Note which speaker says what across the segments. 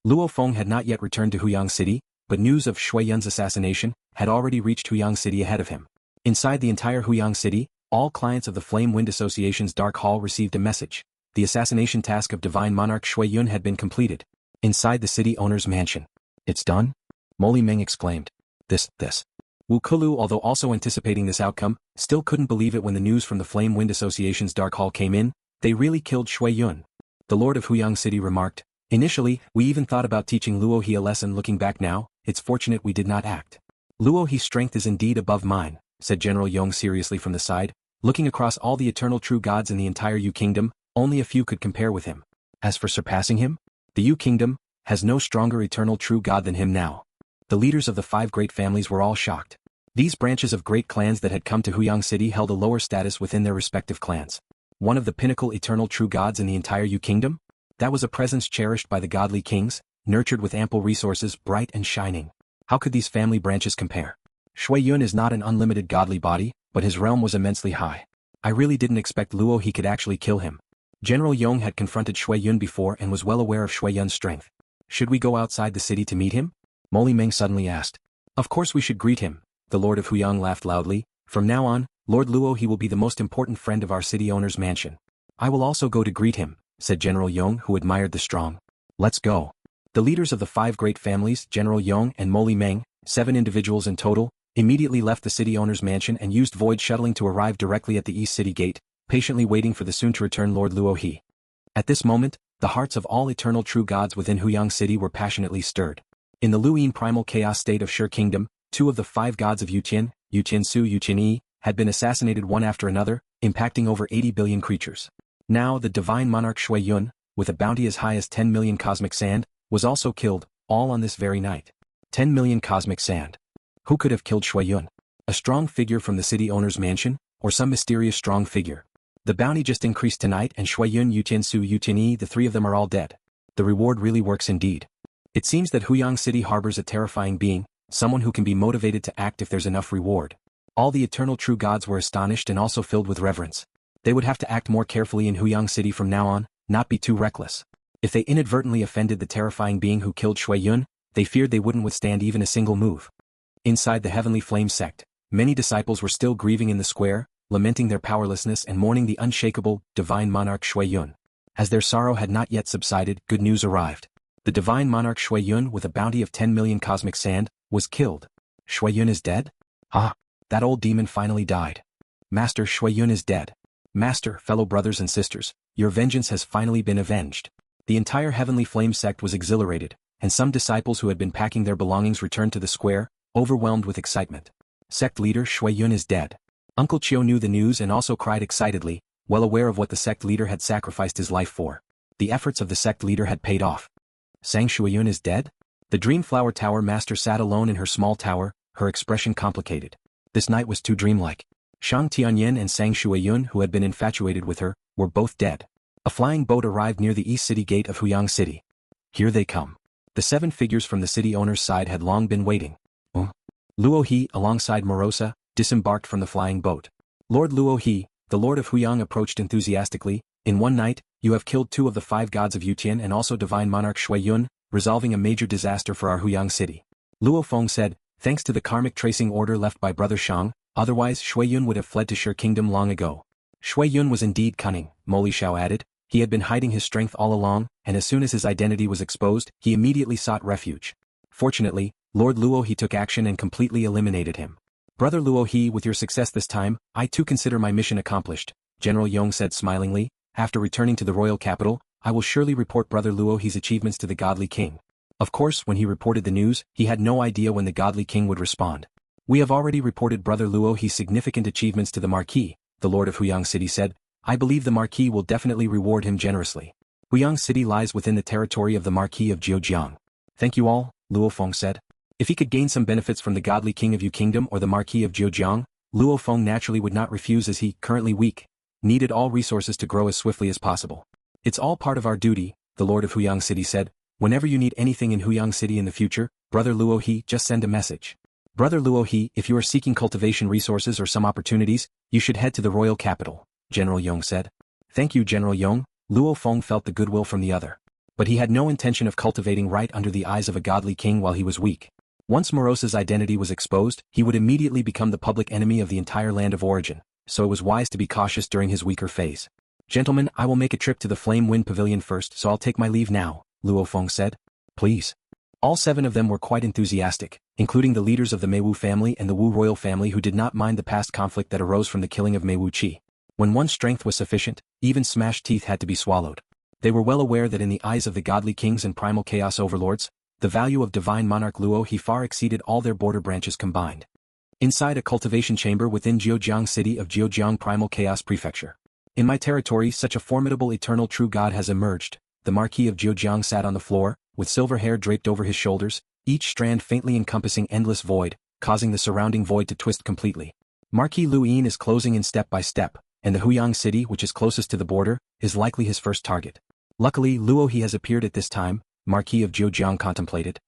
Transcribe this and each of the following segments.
Speaker 1: Luo Feng had not yet returned to Huyang City, but news of Xue Yun's assassination had already reached Huyang City ahead of him. Inside the entire Huyang City, all clients of the Flame Wind Association's Dark Hall received a message. The assassination task of Divine Monarch Xue Yun had been completed. Inside the city owner's mansion. It's done? Molly Meng exclaimed. This. Wu Kulu, although also anticipating this outcome, still couldn't believe it when the news from the Flame Wind Association's Dark Hall came in. They really killed Xue Yun. The Lord of Huyang City remarked. Initially, we even thought about teaching Luo He a lesson. Looking back now, it's fortunate we did not act. Luo He's strength is indeed above mine, said General Yong seriously from the side. Looking across all the eternal true gods in the entire Yu Kingdom, only a few could compare with him. As for surpassing him, the Yu Kingdom has no stronger eternal true god than him now. The leaders of the 5 great families were all shocked. These branches of great clans that had come to Huyang City held a lower status within their respective clans. One of the pinnacle eternal true gods in the entire Yu Kingdom? That was a presence cherished by the godly kings, nurtured with ample resources, bright and shining. How could these family branches compare? Xue Yun is not an unlimited godly body, but his realm was immensely high. I really didn't expect Luo He could actually kill him. General Yong had confronted Xue Yun before and was well aware of Xue Yun's strength. Should we go outside the city to meet him? Molly Meng suddenly asked. Of course we should greet him. The Lord of Huyang laughed loudly. From now on, Lord Luo He will be the most important friend of our city owner's mansion. I will also go to greet him, said General Yong, who admired the strong. Let's go. The leaders of the 5 great families, General Yong and Molly Meng, 7 individuals in total, immediately left the city owner's mansion and used void shuttling to arrive directly at the East City Gate, patiently waiting for the soon-to-return Lord Luo He. At this moment, the hearts of all eternal true gods within Huyang City were passionately stirred. In the Luoyin primal chaos state of Shi Kingdom, 2 of the 5 gods of Yutian, Yutian Su Yutian Yi, had been assassinated one after another, impacting over 80 billion creatures. Now the Divine Monarch Xue Yun, with a bounty as high as 10 million cosmic sand, was also killed, all on this very night. 10 million cosmic sand. Who could have killed Xue Yun? A strong figure from the city owner's mansion, or some mysterious strong figure? The bounty just increased tonight and Xue Yun, Yutian Su, Yutian Yi, the 3 of them are all dead. The reward really works indeed. It seems that Huyang City harbors a terrifying being, someone who can be motivated to act if there's enough reward. All the eternal true gods were astonished and also filled with reverence. They would have to act more carefully in Huyang City from now on, not be too reckless. If they inadvertently offended the terrifying being who killed Xue Yun, they feared they wouldn't withstand even a single move. Inside the Heavenly Flame sect, many disciples were still grieving in the square, lamenting their powerlessness and mourning the unshakable, Divine Monarch Xue Yun. As their sorrow had not yet subsided, good news arrived. The Divine Monarch Xue Yun, with a bounty of 10 million cosmic sand, was killed. Xue Yun is dead? Ah, that old demon finally died. Master, Xue Yun is dead. Master, fellow brothers and sisters, your vengeance has finally been avenged. The entire Heavenly Flame sect was exhilarated, and some disciples who had been packing their belongings returned to the square, overwhelmed with excitement. Sect leader Xue Yun is dead. Uncle Chiu knew the news and also cried excitedly, well aware of what the sect leader had sacrificed his life for. The efforts of the sect leader had paid off. Sang Xue Yun is dead? The Dreamflower Tower master sat alone in her small tower, her expression complicated. This night was too dreamlike. Shang Tianyan and Sang Xue Yun, who had been infatuated with her, were both dead. A flying boat arrived near the East City Gate of Huyang City. Here they come. The 7 figures from the city owner's side had long been waiting. Luo He, alongside Morosa, disembarked from the flying boat. Lord Luo He, the Lord of Huyang, approached enthusiastically. In one night, you have killed 2 of the 5 gods of Yutian and also Divine Monarch Xue Yun, resolving a major disaster for our Huyang City. Luo Feng said, thanks to the karmic tracing order left by Brother Shang, otherwise Xue Yun would have fled to Shi Kingdom long ago. Xue Yun was indeed cunning, Molly Xiao added. He had been hiding his strength all along, and as soon as his identity was exposed, he immediately sought refuge. Fortunately, Lord Luo He took action and completely eliminated him. Brother Luo He, with your success this time, I too consider my mission accomplished, General Yong said smilingly. After returning to the royal capital, I will surely report Brother Luo He's achievements to the godly king. Of course, when he reported the news, he had no idea when the godly king would respond. We have already reported Brother Luo He's significant achievements to the Marquis, the Lord of Huyang City said. I believe the Marquis will definitely reward him generously. Huyang City lies within the territory of the Marquis of Zhejiang. Thank you all, Luo Feng said. If he could gain some benefits from the godly king of Yu Kingdom or the Marquis of Zhejiang, Luo Feng naturally would not refuse, as he, currently weak, needed all resources to grow as swiftly as possible. It's all part of our duty, the Lord of Huyang City said. Whenever you need anything in Huyang City in the future, Brother Luo He, just send a message. Brother Luo He, if you are seeking cultivation resources or some opportunities, you should head to the royal capital, General Yong said. Thank you, General Yong. Luo Feng felt the goodwill from the other. But he had no intention of cultivating right under the eyes of a godly king while he was weak. Once Morosa's identity was exposed, he would immediately become the public enemy of the entire land of origin, so it was wise to be cautious during his weaker phase. "Gentlemen, I will make a trip to the Flame Wind Pavilion first, so I'll take my leave now," Luo Feng said. "Please." All 7 of them were quite enthusiastic, including the leaders of the Meiwu family and the Wu royal family who did not mind the past conflict that arose from the killing of Meiwu Qi. When one's strength was sufficient, even smashed teeth had to be swallowed. They were well aware that in the eyes of the godly kings and primal chaos overlords, the value of Divine Monarch Luo He far exceeded all their border branches combined. Inside a cultivation chamber within Jiujiang City of Jiujiang Primal Chaos Prefecture. "In my territory such a formidable eternal true god has emerged," the Marquis of Jiujiang sat on the floor, with silver hair draped over his shoulders, each strand faintly encompassing endless void, causing the surrounding void to twist completely. Marquis Luoyin is closing in step by step, and the Huyang City, which is closest to the border, is likely his first target. Luckily, Luo He has appeared at this time, Marquis of Jiujiang contemplated.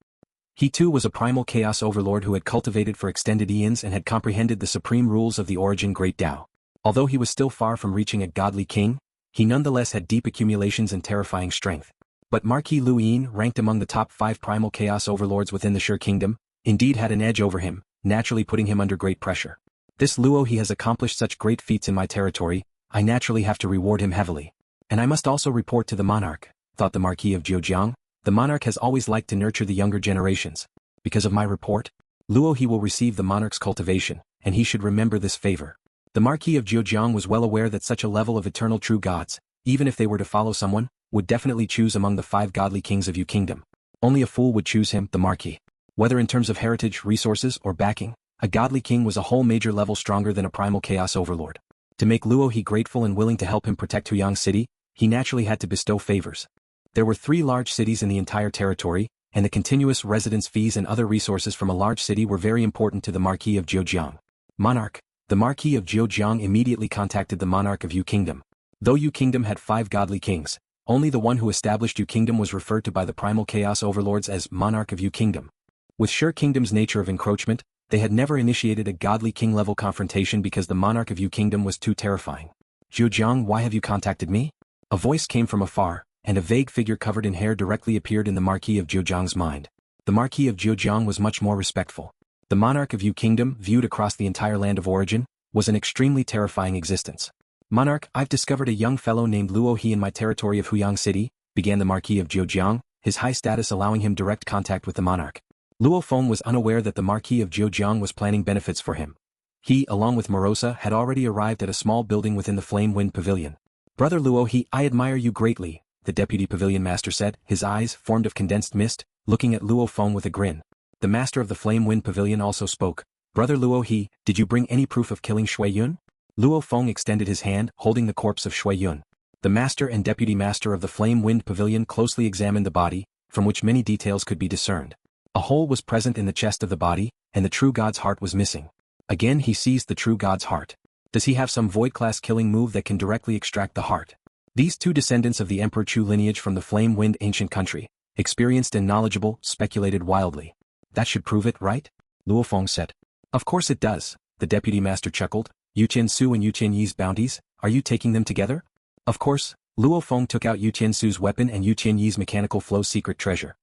Speaker 1: He too was a primal chaos overlord who had cultivated for extended eons and had comprehended the supreme rules of the origin Great Tao. Although he was still far from reaching a godly king, he nonetheless had deep accumulations and terrifying strength. But Marquis Luoyin, ranked among the top 5 primal chaos overlords within the Sure Kingdom, indeed had an edge over him, naturally putting him under great pressure. This Luo He has accomplished such great feats in my territory, I naturally have to reward him heavily. And I must also report to the monarch, thought the Marquis of Jiujiang. The monarch has always liked to nurture the younger generations. Because of my report, Luo He will receive the monarch's cultivation, and he should remember this favor. The Marquis of Jiujiang was well aware that such a level of eternal true gods, even if they were to follow someone, would definitely choose among the 5 godly kings of Yu Kingdom. Only a fool would choose him, the Marquis. Whether in terms of heritage, resources, or backing, a godly king was a whole major level stronger than a primal chaos overlord. To make Luo He grateful and willing to help him protect Huyang City, he naturally had to bestow favors. There were 3 large cities in the entire territory, and the continuous residence fees and other resources from a large city were very important to the Marquis of Jiujiang. Monarch. The Marquis of Jiujiang immediately contacted the monarch of Yu Kingdom. Though Yu Kingdom had 5 godly kings, only the one who established Yu Kingdom was referred to by the primal chaos overlords as monarch of Yu Kingdom. With Sure Kingdom's nature of encroachment, they had never initiated a godly king-level confrontation because the monarch of Yu Kingdom was too terrifying. "Jiujiang, why have you contacted me?" A voice came from afar, and a vague figure covered in hair directly appeared in the Marquis of Jiujiang's mind. The Marquis of Jiujiang was much more respectful. The monarch of Yu Kingdom, viewed across the entire land of origin, was an extremely terrifying existence. "Monarch, I've discovered a young fellow named Luo He in my territory of Huyang City," began the Marquis of Jiujiang, his high status allowing him direct contact with the monarch. Luo Feng was unaware that the Marquis of Jiujiang was planning benefits for him. He, along with Morosa, had already arrived at a small building within the Flame Wind Pavilion. "Brother Luo He, I admire you greatly," the deputy pavilion master said, his eyes, formed of condensed mist, looking at Luo Feng with a grin. The master of the Flame Wind Pavilion also spoke. "Brother Luo He, did you bring any proof of killing Xue Yun?" Luo Feng extended his hand, holding the corpse of Xue Yun. The master and deputy master of the Flame Wind Pavilion closely examined the body, from which many details could be discerned. A hole was present in the chest of the body, and the true god's heart was missing. Again he seized the true god's heart. Does he have some void-class killing move that can directly extract the heart? These 2 descendants of the Emperor Chu lineage from the Flame Wind ancient country, experienced and knowledgeable, speculated wildly. "That should prove it, right?" Luo Feng said. "Of course it does," the deputy master chuckled. "Yuqian Su and Yuqian Yi's bounties, are you taking them together?" Of course. Luo Feng took out Yuqian Su's weapon and Yuqian Yi's mechanical flow secret treasure.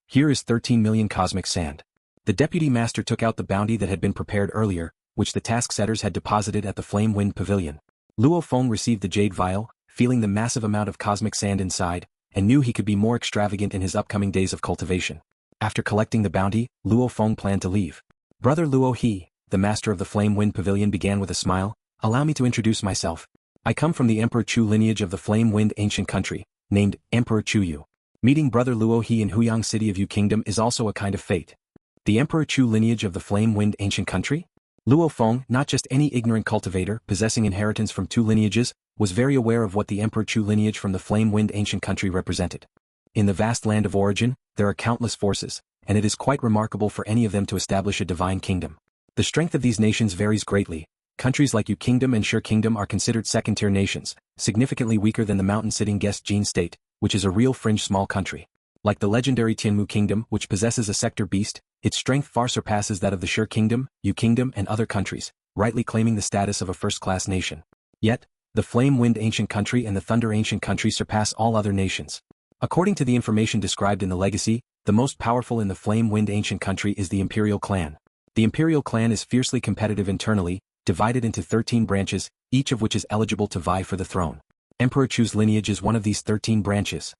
Speaker 1: "Here is 13 million cosmic sand." The deputy master took out the bounty that had been prepared earlier, which the task setters had deposited at the Flame Wind Pavilion. Luo Feng received the jade vial, feeling the massive amount of cosmic sand inside, and knew he could be more extravagant in his upcoming days of cultivation. After collecting the bounty, Luo Feng planned to leave. "Brother Luo He," the master of the Flame Wind Pavilion began with a smile, "allow me to introduce myself. I come from the Emperor Chu lineage of the Flame Wind ancient country, named Emperor Chu Yu. Meeting Brother Luo He in Huyang City of Yu Kingdom is also a kind of fate." The Emperor Chu lineage of the Flame Wind ancient country? Luo Feng, not just any ignorant cultivator possessing inheritance from 2 lineages, was very aware of what the Emperor Chu lineage from the Flame Wind ancient country represented. In the vast land of origin, there are countless forces, and it is quite remarkable for any of them to establish a divine kingdom. The strength of these nations varies greatly. Countries like Yu Kingdom and Sure Kingdom are considered second-tier nations, significantly weaker than the mountain-sitting guest Jin state, which is a real fringe small country. Like the legendary Tianmu Kingdom, which possesses a sector beast, its strength far surpasses that of the Sure Kingdom, Yu Kingdom and other countries, rightly claiming the status of a first-class nation. Yet, the Flame Wind ancient country and the Thunder ancient country surpass all other nations. According to the information described in the legacy, the most powerful in the Flame Wind ancient country is the Imperial clan. The Imperial clan is fiercely competitive internally, divided into 13 branches, each of which is eligible to vie for the throne. Emperor Chu's lineage is one of these 13 branches.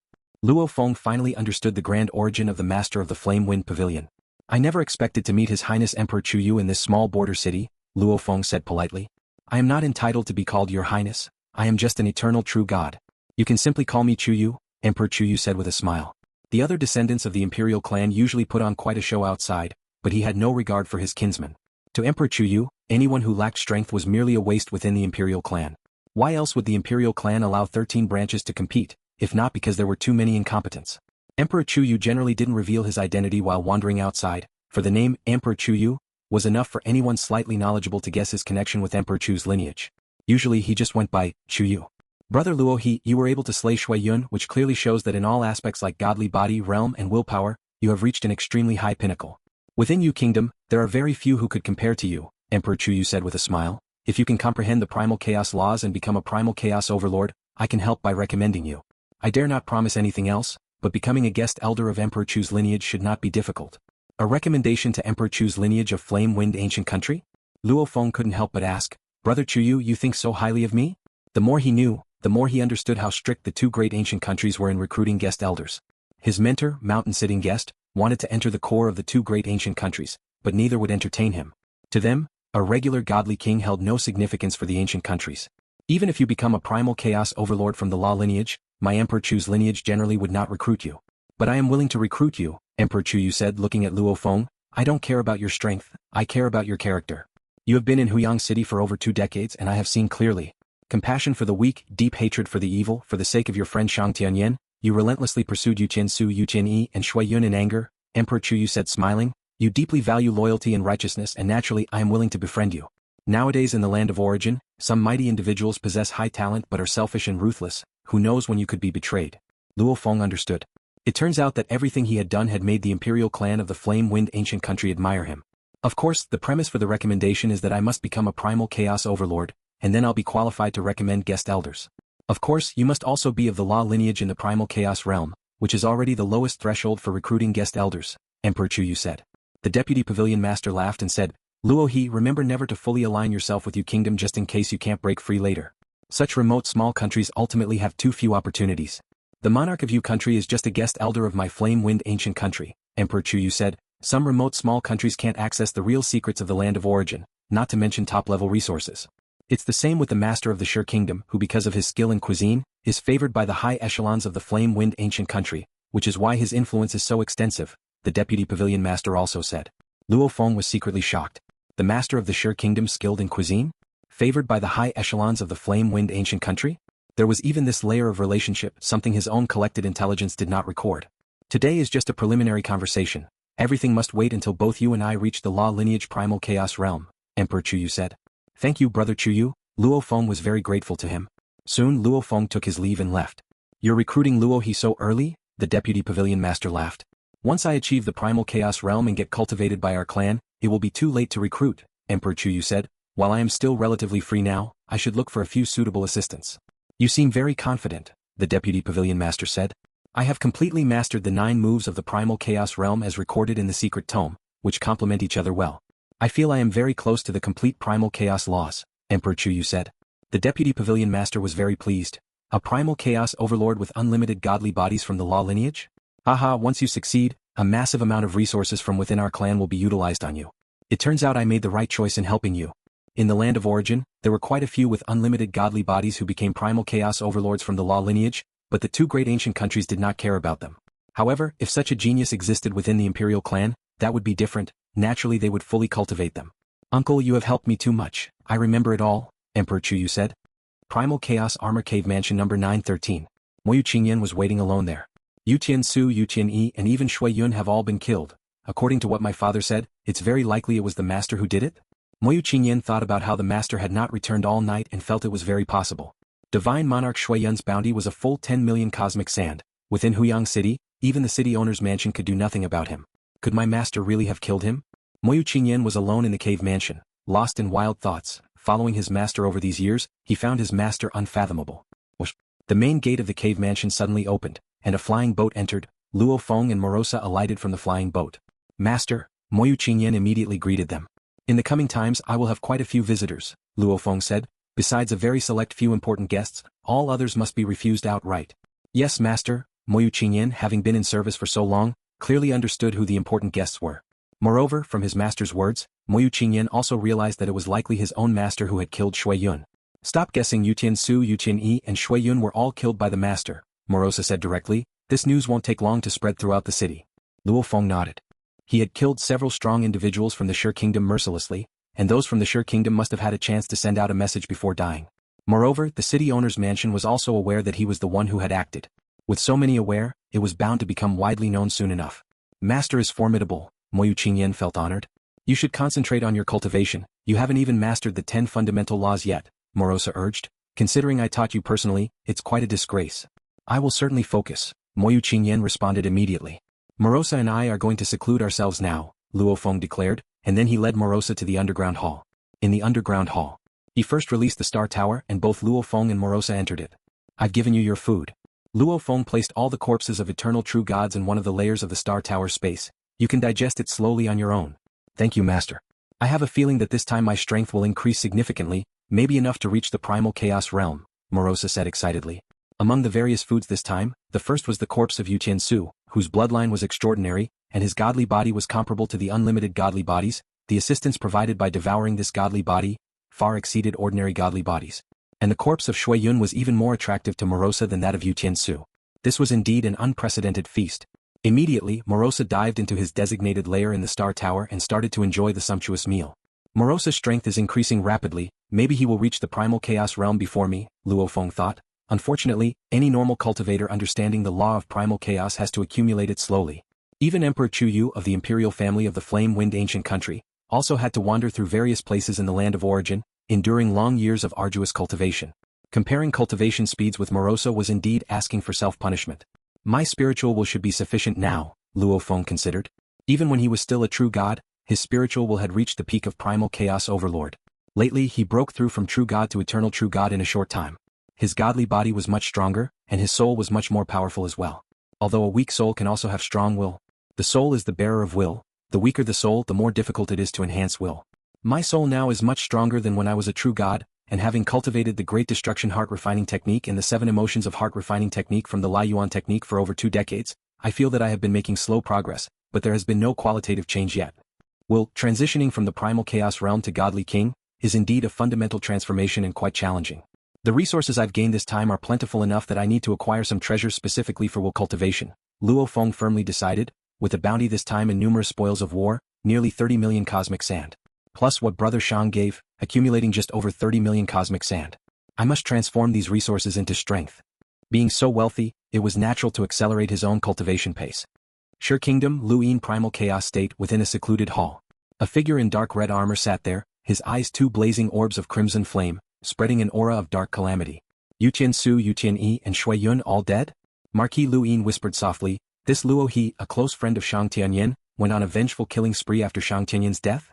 Speaker 1: Luo Feng finally understood the grand origin of the master of the Flame Wind Pavilion. I never expected to meet His Highness Emperor Chu Yu in this small border city, Luo Feng said politely. I am not entitled to be called Your Highness, I am just an eternal true god. You can simply call me Chu Yu, Emperor Chu Yu said with a smile. The other descendants of the Imperial clan usually put on quite a show outside, but he had no regard for his kinsman. To Emperor Chu Yu, anyone who lacked strength was merely a waste within the Imperial clan. Why else would the Imperial clan allow 13 branches to compete, if not because there were too many incompetents? Emperor Chu Yu generally didn't reveal his identity while wandering outside, for the name Emperor Chu Yu was enough for anyone slightly knowledgeable to guess his connection with Emperor Chu's lineage. Usually he just went by Chu Yu. Brother Luo, you were able to slay Xue Yun, which clearly shows that in all aspects like godly body, realm and willpower, you have reached an extremely high pinnacle. Within Yu Kingdom, there are very few who could compare to you, Emperor Chu Yu said with a smile. If you can comprehend the Primal Chaos laws and become a Primal Chaos Overlord, I can help by recommending you. I dare not promise anything else, but becoming a guest elder of Emperor Chu's lineage should not be difficult. A recommendation to Emperor Chu's lineage of Flame Wind ancient country? Luo Feng couldn't help but ask, Brother Chu Yu, you think so highly of me? The more he knew, the more he understood how strict the two great ancient countries were in recruiting guest elders. His mentor, mountain-sitting guest, wanted to enter the core of the two great ancient countries, but neither would entertain him. To them, a regular godly king held no significance for the ancient countries. Even if you become a Primal Chaos Overlord from the Law lineage, my Emperor Chu's lineage generally would not recruit you. But I am willing to recruit you, Emperor Chu Yu said looking at Luo Feng. I don't care about your strength, I care about your character. You have been in Huyang City for over 2 decades and I have seen clearly. Compassion for the weak, deep hatred for the evil, for the sake of your friend Shang Tianyan, you relentlessly pursued Yutian Su, Yutian Yi and Xue Yun in anger, Emperor Chu Yu said smiling. You deeply value loyalty and righteousness and naturally I am willing to befriend you. Nowadays in the land of origin, some mighty individuals possess high talent but are selfish and ruthless, who knows when you could be betrayed. Luo Feng understood. It turns out that everything he had done had made the Imperial clan of the Flame Wind ancient country admire him. Of course, the premise for the recommendation is that I must become a Primal Chaos Overlord, and then I'll be qualified to recommend guest elders. Of course, you must also be of the Law lineage in the Primal Chaos realm, which is already the lowest threshold for recruiting guest elders, Emperor Chu Yu said. The Deputy Pavilion Master laughed and said, Luo, remember never to fully align yourself with Yu Kingdom just in case you can't break free later. Such remote small countries ultimately have too few opportunities. The monarch of Yu country is just a guest elder of my Flame Wind ancient country, Emperor Chu Yu said. Some remote small countries can't access the real secrets of the land of origin, not to mention top-level resources. It's the same with the master of the Sure Kingdom who because of his skill in cuisine, is favored by the high echelons of the Flame Wind ancient country, which is why his influence is so extensive, the Deputy Pavilion Master also said. Luo Feng was secretly shocked. The master of the Sure Kingdom skilled in cuisine? Favored by the high echelons of the Flame Wind ancient country? There was even this layer of relationship, something his own collected intelligence did not record. Today is just a preliminary conversation. Everything must wait until both you and I reach the Law lineage Primal Chaos realm, Emperor Chu Yu said. Thank you, Brother Chu Yu. Luo Feng was very grateful to him. Soon Luo Feng took his leave and left. You're recruiting Luo so early? The Deputy Pavilion Master laughed. Once I achieve the Primal Chaos realm and get cultivated by our clan, it will be too late to recruit, Emperor Chu Yu said. While I am still relatively free now, I should look for a few suitable assistants. You seem very confident, the Deputy Pavilion Master said. I have completely mastered the 9 moves of the Primal Chaos realm as recorded in the secret tome, which complement each other well. I feel I am very close to the complete Primal Chaos laws, Emperor Chu Yu said. The Deputy Pavilion Master was very pleased. A Primal Chaos Overlord with unlimited godly bodies from the Law lineage? Haha, once you succeed, a massive amount of resources from within our clan will be utilized on you. It turns out I made the right choice in helping you. In the land of origin, there were quite a few with unlimited godly bodies who became Primal Chaos Overlords from the Law lineage, but the 2 great ancient countries did not care about them. However, if such a genius existed within the Imperial clan, that would be different. Naturally they would fully cultivate them. Uncle, you have helped me too much, I remember it all, Emperor Chu Yu said. Primal Chaos Armor Cave Mansion number 913. Moyu Qingyan was waiting alone there. Yutian Su, Yutian Yi and even Xue Yun have all been killed. According to what my father said, it's very likely it was the master who did it? Moyu Qingyan thought about how the master had not returned all night and felt it was very possible. Divine Monarch Xue Yun's bounty was a full 10 million cosmic sand. Within Huyang City, even the city owner's mansion could do nothing about him. Could my master really have killed him? Moyu Qingyan was alone in the cave mansion, lost in wild thoughts. Following his master over these years, he found his master unfathomable. The main gate of the cave mansion suddenly opened, and a flying boat entered. Luo Feng and Morosa alighted from the flying boat. Master, Moyu Qingyan immediately greeted them. In the coming times I will have quite a few visitors, Luo Feng said. Besides a very select few important guests, all others must be refused outright. Yes, master, Moyu Qingyan, having been in service for so long, clearly understood who the important guests were. Moreover, from his master's words, Moyu Qingyan also realized that it was likely his own master who had killed Xue Yun. Stop guessing. Yutian Su, Yutian Yi and Xue Yun were all killed by the master, Morosa said directly. This news won't take long to spread throughout the city. Luo Feng nodded. He had killed several strong individuals from the Sure Kingdom mercilessly, and those from the Sure Kingdom must have had a chance to send out a message before dying. Moreover, the city owner's mansion was also aware that he was the one who had acted. With so many aware, it was bound to become widely known soon enough. Master is formidable, Moyu Qingyan felt honored. You should concentrate on your cultivation. You haven't even mastered the 10 fundamental laws yet, Morosa urged. Considering I taught you personally, it's quite a disgrace. I will certainly focus, Moyu Qingyan responded immediately. Morosa and I are going to seclude ourselves now, Luo Feng declared, and then he led Morosa to the underground hall. In the underground hall, he first released the Star Tower and both Luo Feng and Morosa entered it. I've given you your food. Luo Feng placed all the corpses of eternal true gods in one of the layers of the Star Tower space. You can digest it slowly on your own. Thank you, master. I have a feeling that this time my strength will increase significantly, maybe enough to reach the Primal Chaos realm, Morosa said excitedly. Among the various foods this time, the first was the corpse of Yutian Su, whose bloodline was extraordinary, and his godly body was comparable to the unlimited godly bodies. The assistance provided by devouring this godly body far exceeded ordinary godly bodies. And the corpse of Xue Yun was even more attractive to Morosa than that of Yutian Su. This was indeed an unprecedented feast. Immediately, Morosa dived into his designated lair in the Star Tower and started to enjoy the sumptuous meal. Morosa's strength is increasing rapidly, maybe he will reach the Primal Chaos realm before me, Luo Feng thought. Unfortunately, any normal cultivator understanding the law of Primal Chaos has to accumulate it slowly. Even Emperor Chu Yu of the imperial family of the Flame Wind ancient country also had to wander through various places in the land of origin, enduring long years of arduous cultivation. Comparing cultivation speeds with Morosa was indeed asking for self-punishment. My spiritual will should be sufficient now, Luo Feng considered. Even when he was still a true god, his spiritual will had reached the peak of Primal Chaos Overlord. Lately he broke through from true god to eternal true god in a short time. His godly body was much stronger, and his soul was much more powerful as well. Although a weak soul can also have strong will. The soul is the bearer of will. The weaker the soul, the more difficult it is to enhance will. My soul now is much stronger than when I was a true god, and having cultivated the Great Destruction Heart Refining Technique and the 7 Emotions of Heart Refining Technique from the Lai Yuan Technique for over 2 decades, I feel that I have been making slow progress, but there has been no qualitative change yet. Will, transitioning from the Primal Chaos realm to Godly King, is indeed a fundamental transformation and quite challenging. The resources I've gained this time are plentiful enough that I need to acquire some treasures specifically for will cultivation, Luo Feng firmly decided, with a bounty this time and numerous spoils of war, nearly 30 million cosmic sand. Plus what Brother Shang gave, accumulating just over 30 million cosmic sand. I must transform these resources into strength. Being so wealthy, it was natural to accelerate his own cultivation pace. Sure Kingdom, Luoyin Primal Chaos State within a secluded hall. A figure in dark red armor sat there, his eyes 2 blazing orbs of crimson flame, spreading an aura of dark calamity. Yutian Su, Yutian Yi and Xue Yun all dead? Marquis Luoyin whispered softly. This Luo He, a close friend of Shang Tianyin, went on a vengeful killing spree after Shang Tianyin's death?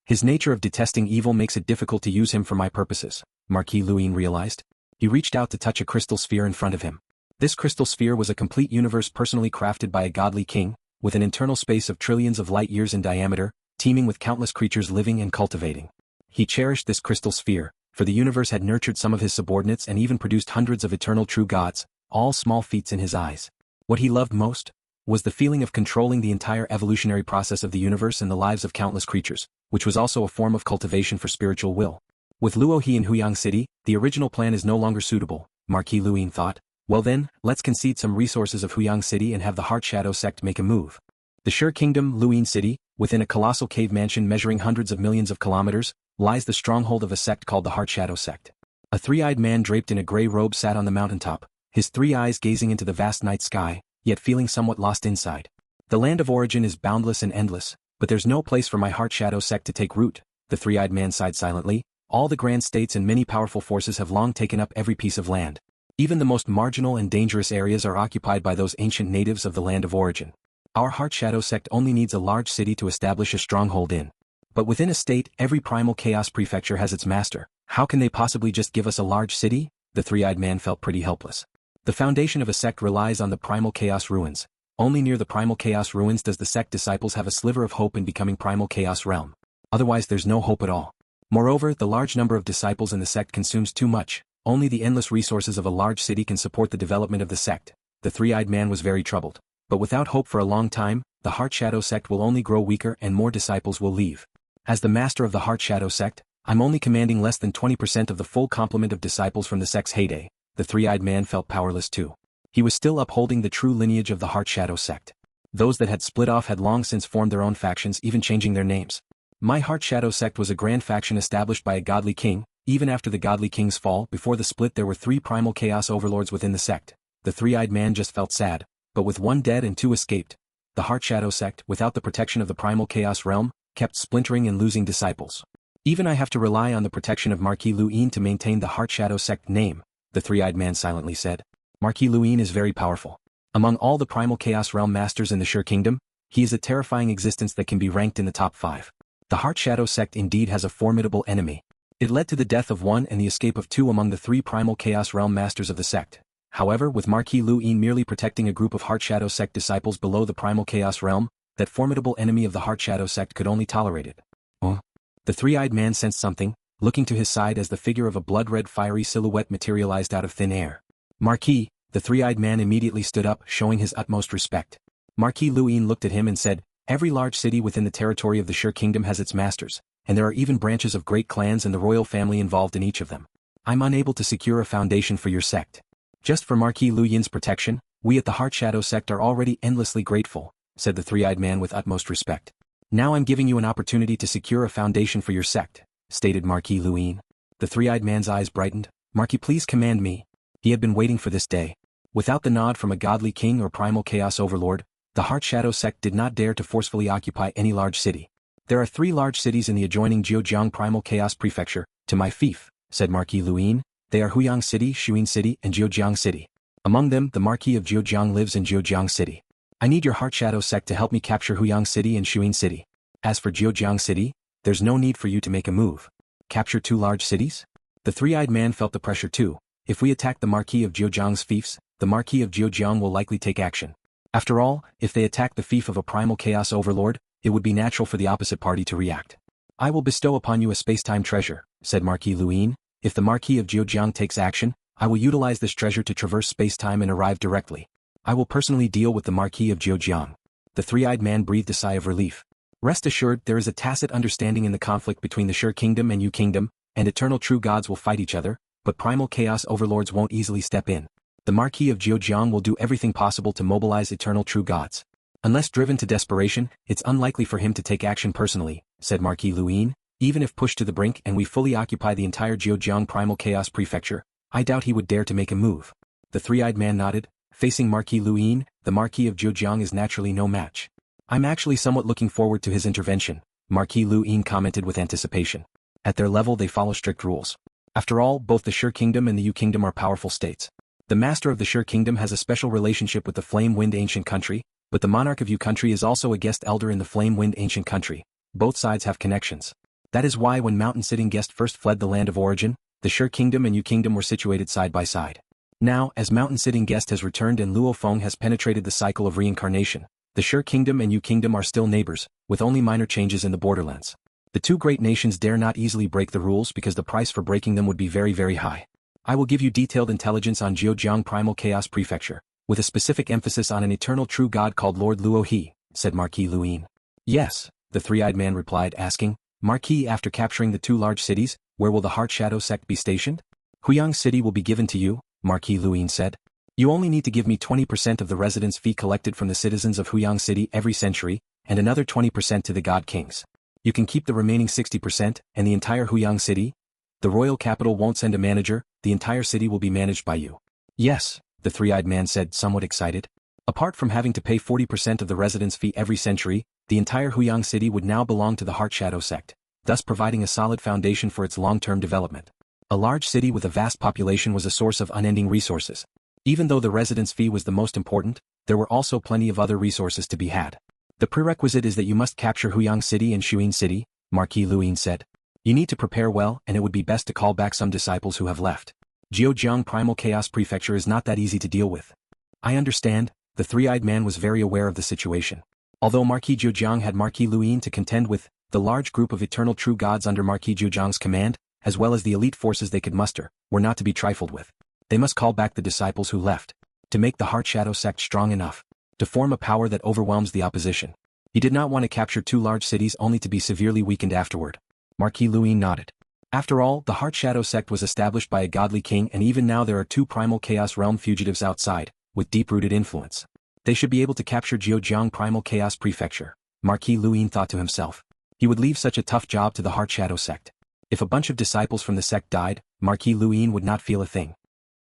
Speaker 1: His nature of detesting evil makes it difficult to use him for my purposes, Marquis Luoyin realized. He reached out to touch a crystal sphere in front of him. This crystal sphere was a complete universe personally crafted by a godly king, with an internal space of trillions of light years in diameter, teeming with countless creatures living and cultivating. He cherished this crystal sphere, for the universe had nurtured some of his subordinates and even produced hundreds of eternal true gods, all small feats in his eyes. What he loved most was the feeling of controlling the entire evolutionary process of the universe and the lives of countless creatures, which was also a form of cultivation for spiritual will. With Luo He in Huyang City, the original plan is no longer suitable, Marquis Luoyin thought. Well then, let's concede some resources of Huyang City and have the Heart Shadow sect make a move. The Sure Kingdom, Luoyin City, within a colossal cave mansion measuring hundreds of millions of kilometers, lies the stronghold of a sect called the Heart Shadow sect. A 3-eyed man draped in a gray robe sat on the mountaintop, his 3 eyes gazing into the vast night sky, yet feeling somewhat lost inside. The land of origin is boundless and endless, but there's no place for my Heart Shadow sect to take root, the 3-eyed man sighed silently. All the grand states and many powerful forces have long taken up every piece of land. Even the most marginal and dangerous areas are occupied by those ancient natives of the land of origin. Our Heart Shadow sect only needs a large city to establish a stronghold in. But within a state, every Primal Chaos prefecture has its master. How can they possibly just give us a large city? The 3-eyed man felt pretty helpless. The foundation of a sect relies on the Primal Chaos ruins. Only near the Primal Chaos ruins does the sect disciples have a sliver of hope in becoming Primal Chaos realm. Otherwise there's no hope at all. Moreover, the large number of disciples in the sect consumes too much. Only the endless resources of a large city can support the development of the sect. The three-eyed man was very troubled. But without hope for a long time, the Heart Shadow sect will only grow weaker and more disciples will leave. As the master of the Heart Shadow sect, I'm only commanding less than 20% of the full complement of disciples from the sect's heyday. The three-eyed man felt powerless too. He was still upholding the true lineage of the Heart Shadow sect. Those that had split off had long since formed their own factions, even changing their names. My Heart Shadow sect was a grand faction established by a godly king. Even after the godly king's fall, before the split there were 3 Primal Chaos Overlords within the sect. The three-eyed man just felt sad, but with 1 dead and 2 escaped. The Heart Shadow sect, without the protection of the Primal Chaos realm, kept splintering and losing disciples. Even I have to rely on the protection of Marquis Luo Feng to maintain the Heart Shadow sect name, the three-eyed man silently said. Marquis Luo Feng is very powerful. Among all the Primal Chaos realm masters in the Sure Kingdom, he is a terrifying existence that can be ranked in the top 5. The Heart Shadow sect indeed has a formidable enemy. It led to the death of 1 and the escape of 2 among the 3 Primal Chaos realm masters of the sect. However, with Marquis Luo Feng merely protecting a group of Heart Shadow sect disciples below the Primal Chaos realm, that formidable enemy of the Heart Shadow sect could only tolerate it. The three-eyed man sensed something, looking to his side as the figure of a blood-red fiery silhouette materialized out of thin air. Marquis, the three-eyed man immediately stood up, showing his utmost respect. Marquis Luo Feng looked at him and said, every large city within the territory of the Sure Kingdom has its masters, and there are even branches of great clans and the royal family involved in each of them. I'm unable to secure a foundation for your sect. Just for Marquis Luo Feng's protection, we at the Heart Shadow sect are already endlessly grateful, said the three-eyed man with utmost respect. Now I'm giving you an opportunity to secure a foundation for your sect, stated Marquis Luo Feng. The three-eyed man's eyes brightened. Marquis, please command me. He had been waiting for this day. Without the nod from a godly king or Primal Chaos Overlord, the Heart Shadow sect did not dare to forcefully occupy any large city. There are 3 large cities in the adjoining Zhejiang Primal Chaos Prefecture, to my fief, said Marquis Luo Feng. They are Huyang City, Yun City, and Zhejiang City. Among them, the Marquis of Zhejiang lives in Zhejiang City. I need your Heart Shadow sect to help me capture Huyang City and Yun City. As for Zhejiang City, there's no need for you to make a move. Capture 2 large cities? The three-eyed man felt the pressure too. If we attack the Marquis of Zhejiang's fiefs, the Marquis of Zhejiang will likely take action. After all, if they attack the fief of a Primal Chaos Overlord, it would be natural for the opposite party to react. I will bestow upon you a space-time treasure, said Marquis Luo Feng. If the Marquis of Zhejiang takes action, I will utilize this treasure to traverse space-time and arrive directly. I will personally deal with the Marquis of Zhejiang. The three-eyed man breathed a sigh of relief. Rest assured, there is a tacit understanding in the conflict between the Sure Kingdom and Yu Kingdom, and eternal true gods will fight each other, but Primal Chaos Overlords won't easily step in. The Marquis of Zhejiang will do everything possible to mobilize eternal true gods. Unless driven to desperation, it's unlikely for him to take action personally, said Marquis Luo Feng. Even if pushed to the brink and we fully occupy the entire Zhejiang Primal Chaos Prefecture, I doubt he would dare to make a move. The three-eyed man nodded. Facing Marquis Luo Feng, the Marquis of Zhejiang is naturally no match. I'm actually somewhat looking forward to his intervention, Marquis Luo Feng commented with anticipation. At their level they follow strict rules. After all, both the Sure Kingdom and the Yu Kingdom are powerful states. The master of the Sure Kingdom has a special relationship with the Flame Wind Ancient Country, but the monarch of Yu Country is also a guest elder in the Flame Wind Ancient Country. Both sides have connections. That is why when mountain-sitting guest first fled the land of origin, the Sure Kingdom and Yu Kingdom were situated side by side. Now, as mountain-sitting guest has returned and Luo Feng has penetrated the cycle of reincarnation, the Sure Kingdom and Yu Kingdom are still neighbors, with only minor changes in the borderlands. The 2 great nations dare not easily break the rules because the price for breaking them would be very, very high. I will give you detailed intelligence on Zhejiang Primal Chaos Prefecture, with a specific emphasis on an eternal true god called Lord Luo He, said Marquis Luo Feng. Yes, the three-eyed man replied, asking, Marquis, after capturing the 2 large cities, where will the Heart Shadow sect be stationed? Huyang City will be given to you, Marquis Luo Feng said. You only need to give me 20% of the residence fee collected from the citizens of Huyang City every century, and another 20% to the God Kings. You can keep the remaining 60%, and the entire Huyang City? The royal capital won't send a manager, the entire city will be managed by you. Yes, the three-eyed man said, somewhat excited. Apart from having to pay 40% of the residence fee every century, the entire Huyang City would now belong to the Heart Shadow sect, thus providing a solid foundation for its long-term development. A large city with a vast population was a source of unending resources. Even though the residence fee was the most important, there were also plenty of other resources to be had. The prerequisite is that you must capture Huyang City and Yun City, Marquis Luo Feng said. You need to prepare well, and it would be best to call back some disciples who have left. Zhejiang Primal Chaos Prefecture is not that easy to deal with. I understand, the three-eyed man was very aware of the situation. Although Marquis Zhejiang had Marquis Luyin to contend with, the large group of eternal true gods under Marquis Zhejiang's command, as well as the elite forces they could muster, were not to be trifled with. They must call back the disciples who left. To make the Heart Shadow sect strong enough. To form a power that overwhelms the opposition. He did not want to capture two large cities only to be severely weakened afterward. Marquis Luyin nodded. After all, the Heart Shadow sect was established by a godly king, and even now there are two Primal Chaos Realm fugitives outside, with deep-rooted influence. They should be able to capture Zhejiang Primal Chaos Prefecture, Marquis Luyin thought to himself. He would leave such a tough job to the Heart Shadow sect. If a bunch of disciples from the sect died, Marquis Luyin would not feel a thing.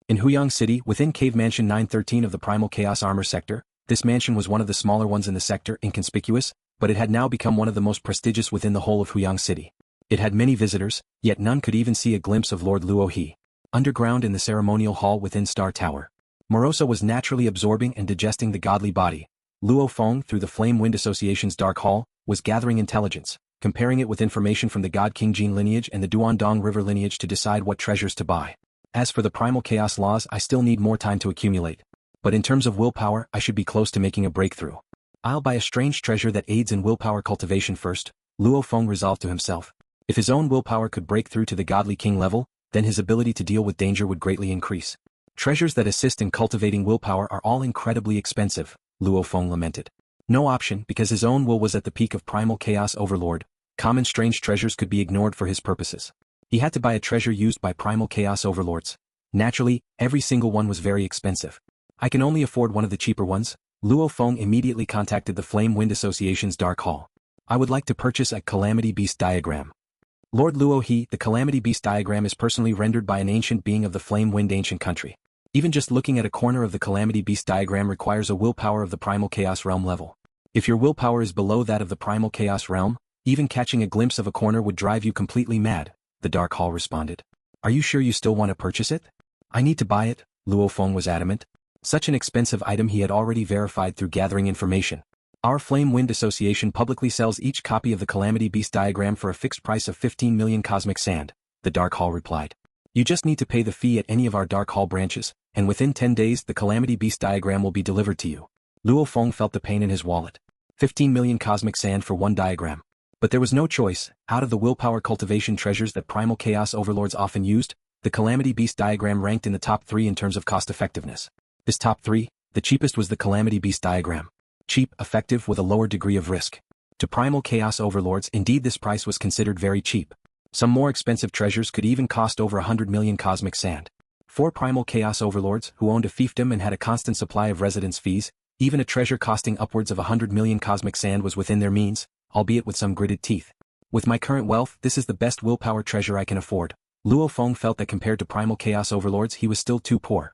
Speaker 1: In Huyang City, within Cave Mansion 913 of the Primal Chaos Armor sector, this mansion was one of the smaller ones in the sector, inconspicuous, but it had now become one of the most prestigious within the whole of Huyang City. It had many visitors, yet none could even see a glimpse of Lord Luo He. Underground in the ceremonial hall within Star Tower, Morosa was naturally absorbing and digesting the godly body. Luo Feng, through the Flame Wind Association's Dark Hall, was gathering intelligence, comparing it with information from the God King Jin lineage and the Duandong River lineage to decide what treasures to buy. As for the Primal Chaos laws, I still need more time to accumulate. But in terms of willpower, I should be close to making a breakthrough. I'll buy a strange treasure that aids in willpower cultivation first, Luo Feng resolved to himself. If his own willpower could break through to the godly king level, then his ability to deal with danger would greatly increase. Treasures that assist in cultivating willpower are all incredibly expensive, Luo Feng lamented. No option, because his own will was at the peak of Primal Chaos Overlord. Common strange treasures could be ignored for his purposes. He had to buy a treasure used by Primal Chaos Overlords. Naturally, every single one was very expensive. I can only afford one of the cheaper ones. Luo Feng immediately contacted the Flame Wind Association's Dark Hall. I would like to purchase a Calamity Beast Diagram. Lord Luo He, the Calamity Beast Diagram is personally rendered by an ancient being of the Flame Wind ancient country. Even just looking at a corner of the Calamity Beast Diagram requires a willpower of the Primal Chaos Realm level. If your willpower is below that of the Primal Chaos Realm, even catching a glimpse of a corner would drive you completely mad, the Dark Hall responded. Are you sure you still want to purchase it? I need to buy it, Luo Feng was adamant. Such an expensive item he had already verified through gathering information. Our Flame Wind Association publicly sells each copy of the Calamity Beast Diagram for a fixed price of 15 million cosmic sand, the Dark Hall replied. You just need to pay the fee at any of our Dark Hall branches, and within 10 days the Calamity Beast Diagram will be delivered to you. Luo Feng felt the pain in his wallet. 15 million cosmic sand for one diagram. But there was no choice. Out of the willpower cultivation treasures that Primal Chaos Overlords often used, the Calamity Beast Diagram ranked in the top 3 in terms of cost effectiveness. This top 3, the cheapest was the Calamity Beast Diagram. Cheap, effective with a lower degree of risk. To Primal Chaos Overlords, indeed this price was considered very cheap. Some more expensive treasures could even cost over 100 million cosmic sand. 4 Primal Chaos Overlords, who owned a fiefdom and had a constant supply of residence fees, even a treasure costing upwards of 100 million cosmic sand was within their means, albeit with some gritted teeth. With my current wealth, this is the best willpower treasure I can afford. Luo Feng felt that compared to Primal Chaos Overlords he was still too poor.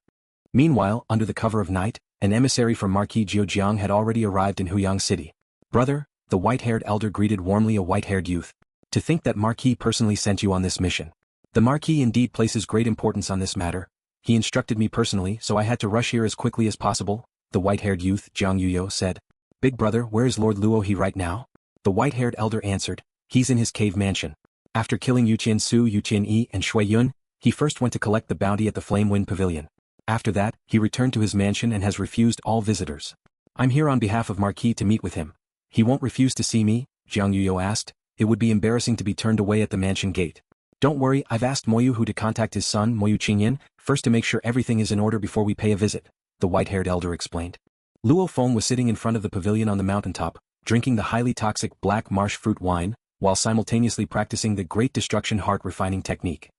Speaker 1: Meanwhile, under the cover of night, an emissary from Marquis Zhejiang had already arrived in Huyang City. Brother, the white-haired elder greeted warmly a white-haired youth. To think that Marquis personally sent you on this mission. The Marquis indeed places great importance on this matter. He instructed me personally, so I had to rush here as quickly as possible, the white-haired youth, Jiang Yuyo, said. Big brother, where is Lord Luo He right now? The white-haired elder answered. He's in his cave mansion. After killing Yuqian Su, Yuqian Yi, and Xue Yun, he first went to collect the bounty at the Flame Wind Pavilion. After that, he returned to his mansion and has refused all visitors. I'm here on behalf of Marquis to meet with him. He won't refuse to see me? Jiang Yuyo asked. It would be embarrassing to be turned away at the mansion gate. Don't worry, I've asked Moyu Hu to contact his son, Moyu Qingyan, first to make sure everything is in order before we pay a visit, the white-haired elder explained. Luo Feng was sitting in front of the pavilion on the mountaintop, drinking the highly toxic black marsh fruit wine, while simultaneously practicing the Great Destruction heart refining technique.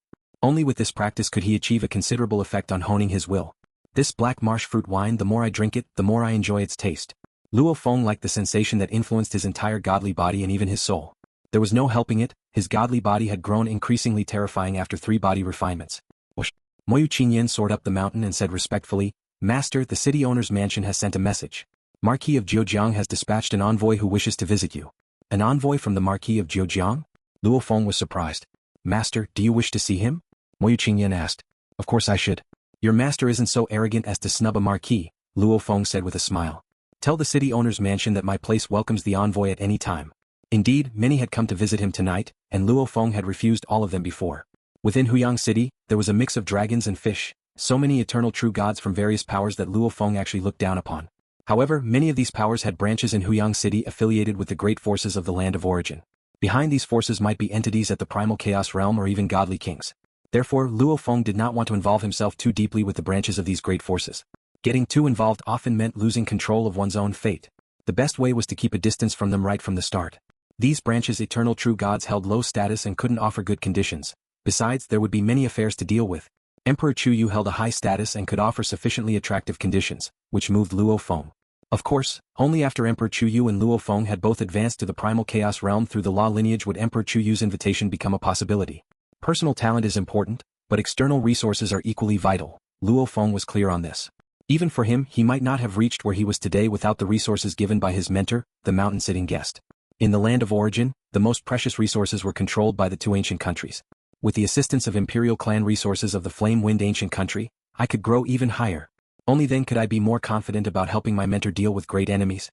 Speaker 1: Only with this practice could he achieve a considerable effect on honing his will. This black marsh fruit wine, the more I drink it, the more I enjoy its taste. Luo Feng liked the sensation that influenced his entire godly body and even his soul. There was no helping it, his godly body had grown increasingly terrifying after 3 body refinements. Moyu Qingyan soared up the mountain and said respectfully, Master, the city owner's mansion has sent a message. Marquis of Zhejiang has dispatched an envoy who wishes to visit you. An envoy from the Marquis of Zhejiang? Luo Feng was surprised. Master, do you wish to see him? Moyu Qingyan asked. Of course I should. Your master isn't so arrogant as to snub a marquis, Luo Feng said with a smile. Tell the city owner's mansion that my place welcomes the envoy at any time. Indeed, many had come to visit him tonight, and Luo Feng had refused all of them before. Within Huyang City, there was a mix of dragons and fish, so many eternal true gods from various powers that Luo Feng actually looked down upon. However, many of these powers had branches in Huyang City affiliated with the great forces of the land of origin. Behind these forces might be entities at the Primal Chaos realm or even godly kings. Therefore, Luo Feng did not want to involve himself too deeply with the branches of these great forces. Getting too involved often meant losing control of one's own fate. The best way was to keep a distance from them right from the start. These branches' eternal true gods held low status and couldn't offer good conditions. Besides, there would be many affairs to deal with. Emperor Chu Yu held a high status and could offer sufficiently attractive conditions, which moved Luo Feng. Of course, only after Emperor Chu Yu and Luo Feng had both advanced to the Primal Chaos realm through the law lineage would Emperor Chu Yu's invitation become a possibility. Personal talent is important, but external resources are equally vital. Luo Feng was clear on this. Even for him, he might not have reached where he was today without the resources given by his mentor, the mountain-sitting guest. In the land of origin, the most precious resources were controlled by the two ancient countries. With the assistance of imperial clan resources of the Flame Wind ancient country, I could grow even higher. Only then could I be more confident about helping my mentor deal with great enemies.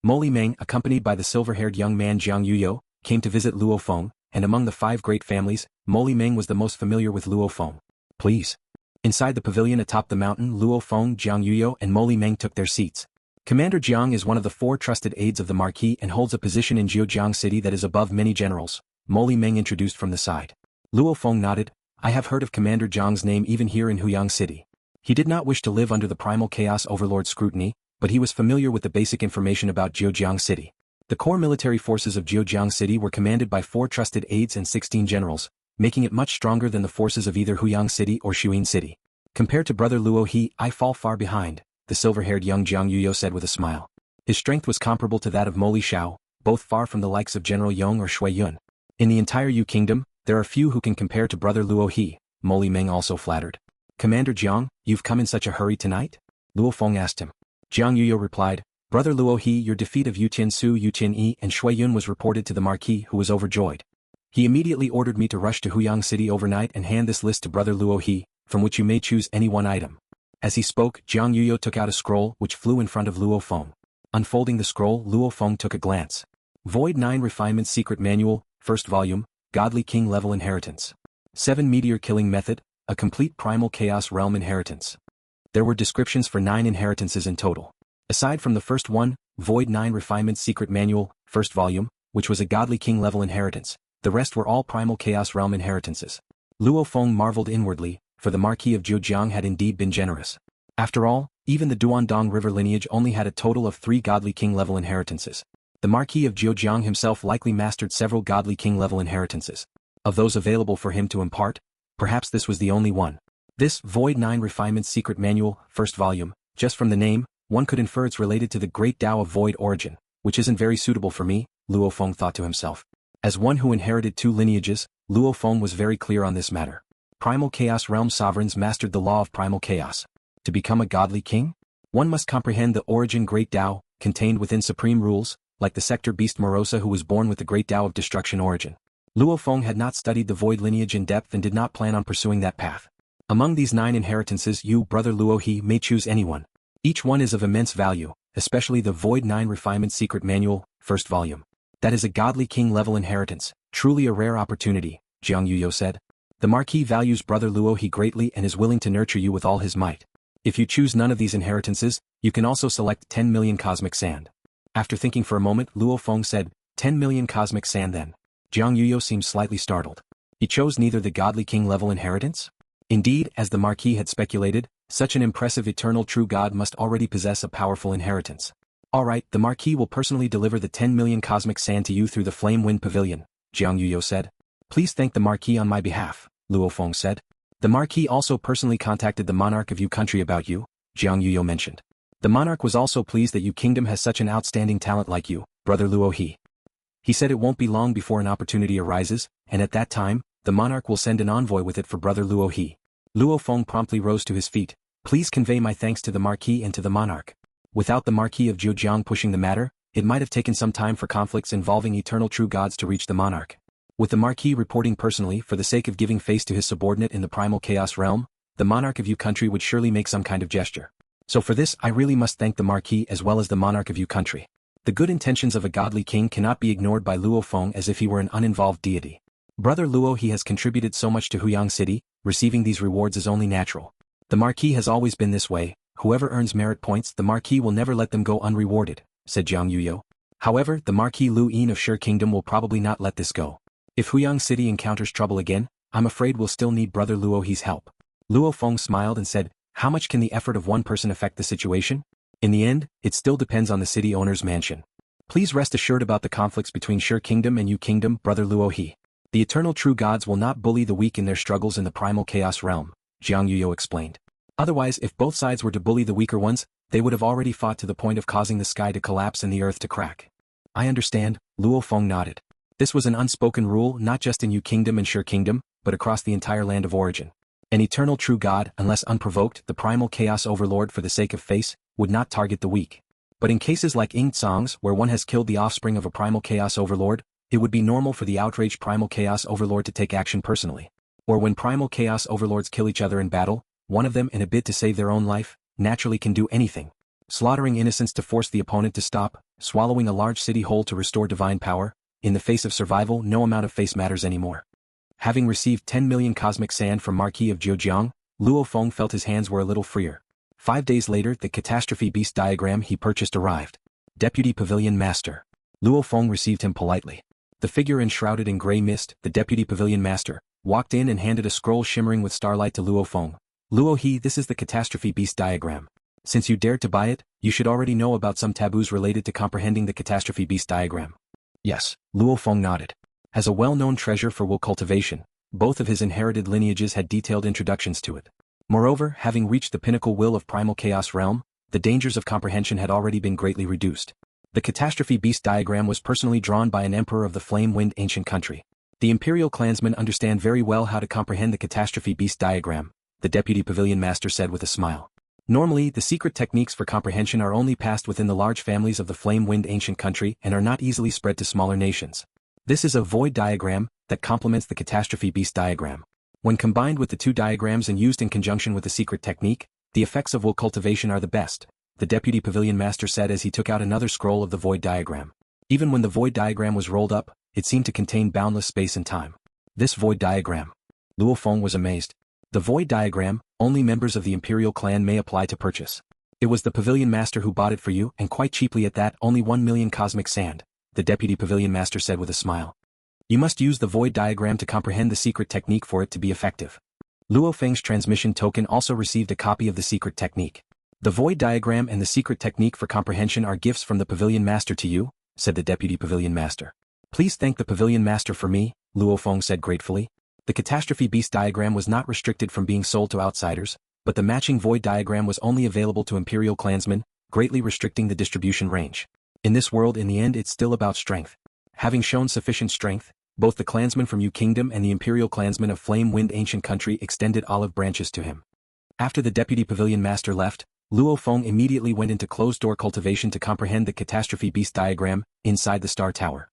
Speaker 1: Mo Li Meng, accompanied by the silver-haired young man Jiang Yuyo, came to visit Luo Feng, and among the 5 great families, Mo Li Meng was the most familiar with Luo Feng. Please. Inside the pavilion atop the mountain, Luo Feng, Jiang Yuyo and Mo Li Meng took their seats. Commander Jiang is one of the 4 trusted aides of the Marquis and holds a position in Huyang City that is above many generals, Mo Li Meng introduced from the side. Luo Feng nodded. I have heard of Commander Jiang's name even here in Huyang City. He did not wish to live under the Primal Chaos Overlord scrutiny, but he was familiar with the basic information about Huyang City. The core military forces of Huyang City were commanded by 4 trusted aides and 16 generals, making it much stronger than the forces of either Huyang City or Shuin City. Compared to brother Luo He, I fall far behind, the silver-haired young Jiang Yuyo said with a smile. His strength was comparable to that of Mo Li Shao, both far from the likes of General Yong or Xue Yun. In the entire Yu Kingdom, there are few who can compare to brother Luo He, Mo Li Meng also flattered. Commander Jiang, you've come in such a hurry tonight? Luo Feng asked him. Jiang Yuyo replied, Brother Luo He, your defeat of Yutian Su, Yutian Yi and Xue Yun was reported to the Marquis, who was overjoyed. He immediately ordered me to rush to Huyang City overnight and hand this list to brother Luo He, from which you may choose any one item. As he spoke, Jiang Yuyo took out a scroll which flew in front of Luo Feng. Unfolding the scroll, Luo Feng took a glance. Void 9 Refinement Secret Manual, 1st Volume, Godly King Level Inheritance. 7 Meteor Killing Method, a complete Primal Chaos Realm Inheritance. There were descriptions for 9 inheritances in total. Aside from the first one, Void 9 Refinement Secret Manual, 1st Volume, which was a Godly King level inheritance, the rest were all Primal Chaos Realm inheritances. Luo Feng marveled inwardly, for the Marquis of Zhejiang had indeed been generous. After all, even the Duandong River lineage only had a total of 3 Godly King level inheritances. The Marquis of Zhejiang himself likely mastered several Godly King level inheritances. Of those available for him to impart, perhaps this was the only one. This Void 9 Refinement Secret Manual, 1st Volume, just from the name, one could infer it's related to the Great Tao of Void origin, which isn't very suitable for me, Luo Feng thought to himself. As one who inherited 2 lineages, Luo Feng was very clear on this matter. Primal Chaos Realm sovereigns mastered the law of Primal Chaos. To become a godly king, one must comprehend the origin Great Tao, contained within supreme rules, like the Sector Beast Morosa who was born with the Great Tao of Destruction origin. Luo Feng had not studied the Void lineage in depth and did not plan on pursuing that path. Among these 9 inheritances you, brother Luo He, may choose anyone. Each one is of immense value, especially the Void 9 Refinement Secret Manual, 1st Volume. That is a Godly King level inheritance, truly a rare opportunity, Jiang Yuyo said. The Marquis values brother Luo He greatly and is willing to nurture you with all his might. If you choose none of these inheritances, you can also select 10 million cosmic sand. After thinking for a moment, Luo Feng said, 10 million cosmic sand then. Jiang Yuyo seemed slightly startled. He chose neither the Godly King level inheritance? Indeed, as the Marquis had speculated, such an impressive eternal true god must already possess a powerful inheritance. Alright, the Marquis will personally deliver the 10 million cosmic sand to you through the Flame Wind Pavilion, Jiang Yuyo said. Please thank the Marquis on my behalf, Luo Feng said. The Marquis also personally contacted the Monarch of Yu country about you, Jiang Yuyo mentioned. The Monarch was also pleased that Yu Kingdom has such an outstanding talent like you, brother Luo He. He said it won't be long before an opportunity arises, and at that time, the Monarch will send an envoy with it for brother Luo He. Luo Feng promptly rose to his feet. Please convey my thanks to the Marquis and to the Monarch. Without the Marquis of Zhejiang pushing the matter, it might have taken some time for conflicts involving eternal true gods to reach the Monarch. With the Marquis reporting personally for the sake of giving face to his subordinate in the Primal Chaos realm, the Monarch of Yu country would surely make some kind of gesture. So for this I really must thank the Marquis as well as the Monarch of Yu country. The good intentions of a godly king cannot be ignored by Luo Feng as if he were an uninvolved deity. Brother Luo, he has contributed so much to Huyang City, receiving these rewards is only natural. The Marquis has always been this way, whoever earns merit points the Marquis will never let them go unrewarded, said Jiang Yuyo. However, the Marquis Lu Yin of Sher Kingdom will probably not let this go. If Huyang City encounters trouble again, I'm afraid we'll still need Brother Luo He's help. Luo Feng smiled and said, how much can the effort of one person affect the situation? In the end, it still depends on the city owner's mansion. Please rest assured about the conflicts between Sher Kingdom and Yu Kingdom, Brother Luo He. The eternal true gods will not bully the weak in their struggles in the primal chaos realm, Jiang Yuyo explained. Otherwise, if both sides were to bully the weaker ones, they would have already fought to the point of causing the sky to collapse and the earth to crack. I understand, Luo Feng nodded. This was an unspoken rule not just in Yu Kingdom and Sher Kingdom, but across the entire land of origin. An eternal true god, unless unprovoked, the Primal Chaos Overlord for the sake of face, would not target the weak. But in cases like Ying Tsang's where one has killed the offspring of a Primal Chaos Overlord, it would be normal for the outraged Primal Chaos Overlord to take action personally. Or when Primal Chaos Overlords kill each other in battle, one of them in a bid to save their own life, naturally can do anything. Slaughtering innocents to force the opponent to stop, swallowing a large city whole to restore divine power, in the face of survival no amount of face matters anymore. Having received 10 million cosmic sand from Marquis of Zhejiang, Luo Feng felt his hands were a little freer. 5 days later the Catastrophe Beast Diagram he purchased arrived. Deputy Pavilion Master. Luo Feng received him politely. The figure enshrouded in grey mist, the Deputy Pavilion Master, walked in and handed a scroll shimmering with starlight to Luo Feng. Luo He, this is the Catastrophe Beast Diagram. Since you dared to buy it, you should already know about some taboos related to comprehending the Catastrophe Beast Diagram. Yes, Luo Feng nodded. As a well-known treasure for Wu cultivation, both of his inherited lineages had detailed introductions to it. Moreover, having reached the pinnacle will of Primal Chaos realm, the dangers of comprehension had already been greatly reduced. The Catastrophe Beast Diagram was personally drawn by an emperor of the Flame-Wind ancient country. The Imperial clansmen understand very well how to comprehend the Catastrophe Beast Diagram, the Deputy Pavilion Master said with a smile. Normally, the secret techniques for comprehension are only passed within the large families of the Flame-Wind ancient country and are not easily spread to smaller nations. This is a void diagram that complements the Catastrophe Beast Diagram. When combined with the two diagrams and used in conjunction with the secret technique, the effects of Wu cultivation are the best, the Deputy Pavilion Master said as he took out another scroll of the void diagram. Even when the void diagram was rolled up, it seemed to contain boundless space and time. This void diagram. Luo Feng was amazed. The void diagram, only members of the Imperial clan may apply to purchase. It was the Pavilion Master who bought it for you, and quite cheaply at that, only 1 million cosmic sand, the Deputy Pavilion Master said with a smile. You must use the void diagram to comprehend the secret technique for it to be effective. Luo Feng's transmission token also received a copy of the secret technique. The void diagram and the secret technique for comprehension are gifts from the Pavilion Master to you, said the Deputy Pavilion Master. Please thank the Pavilion Master for me, Luo Feng said gratefully. The Catastrophe Beast Diagram was not restricted from being sold to outsiders, but the matching void diagram was only available to Imperial clansmen, greatly restricting the distribution range. In this world in the end it's still about strength. Having shown sufficient strength, both the clansmen from Yu Kingdom and the Imperial clansmen of Flame-Wind ancient country extended olive branches to him. After the Deputy Pavilion Master left, Luo Feng immediately went into closed-door cultivation to comprehend the Catastrophe Beast Diagram, inside the Star Tower.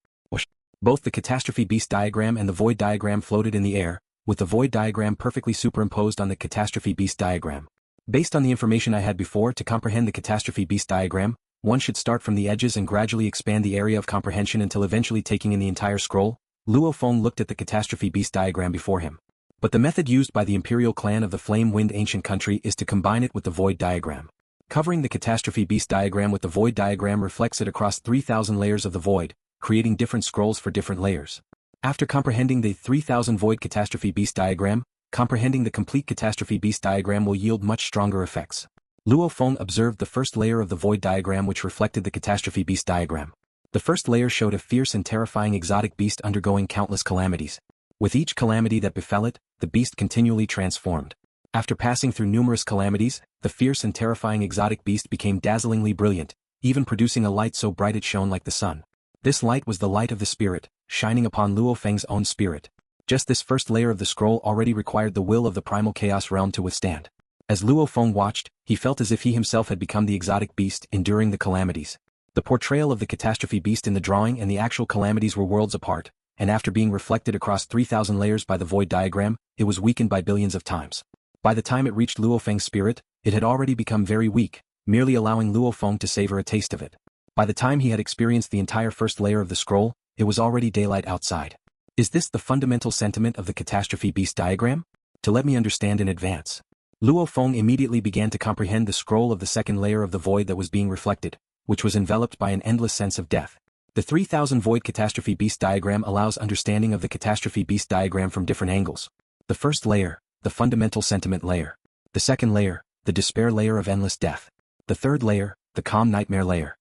Speaker 1: Both the Catastrophe Beast Diagram and the Void Diagram floated in the air, with the Void Diagram perfectly superimposed on the Catastrophe Beast Diagram. Based on the information I had before to comprehend the Catastrophe Beast Diagram, one should start from the edges and gradually expand the area of comprehension until eventually taking in the entire scroll. Luo Feng looked at the Catastrophe Beast Diagram before him. But the method used by the Imperial clan of the Flame-Wind ancient country is to combine it with the Void Diagram. Covering the Catastrophe Beast Diagram with the Void Diagram reflects it across 3,000 layers of the Void, creating different scrolls for different layers. After comprehending the 3,000 Void Catastrophe Beast Diagram, comprehending the complete Catastrophe Beast Diagram will yield much stronger effects. Luo Feng observed the first layer of the Void Diagram which reflected the Catastrophe Beast Diagram. The first layer showed a fierce and terrifying exotic beast undergoing countless calamities. With each calamity that befell it, the beast continually transformed. After passing through numerous calamities, the fierce and terrifying exotic beast became dazzlingly brilliant, even producing a light so bright it shone like the sun. This light was the light of the spirit, shining upon Luo Feng's own spirit. Just this first layer of the scroll already required the will of the Primal Chaos realm to withstand. As Luo Feng watched, he felt as if he himself had become the exotic beast enduring the calamities. The portrayal of the Catastrophe Beast in the drawing and the actual calamities were worlds apart, and after being reflected across 3,000 layers by the Void Diagram, it was weakened by billions of times. By the time it reached Luo Feng's spirit, it had already become very weak, merely allowing Luo Feng to savor a taste of it. By the time he had experienced the entire first layer of the scroll, it was already daylight outside. Is this the fundamental sentiment of the Catastrophe Beast Diagram? To let me understand in advance. Luo Feng immediately began to comprehend the scroll of the second layer of the void that was being reflected, which was enveloped by an endless sense of death. The 3000 Void Catastrophe Beast Diagram allows understanding of the Catastrophe Beast Diagram from different angles. The first layer, the fundamental sentiment layer. The second layer, the despair layer of endless death. The third layer, the calm nightmare layer.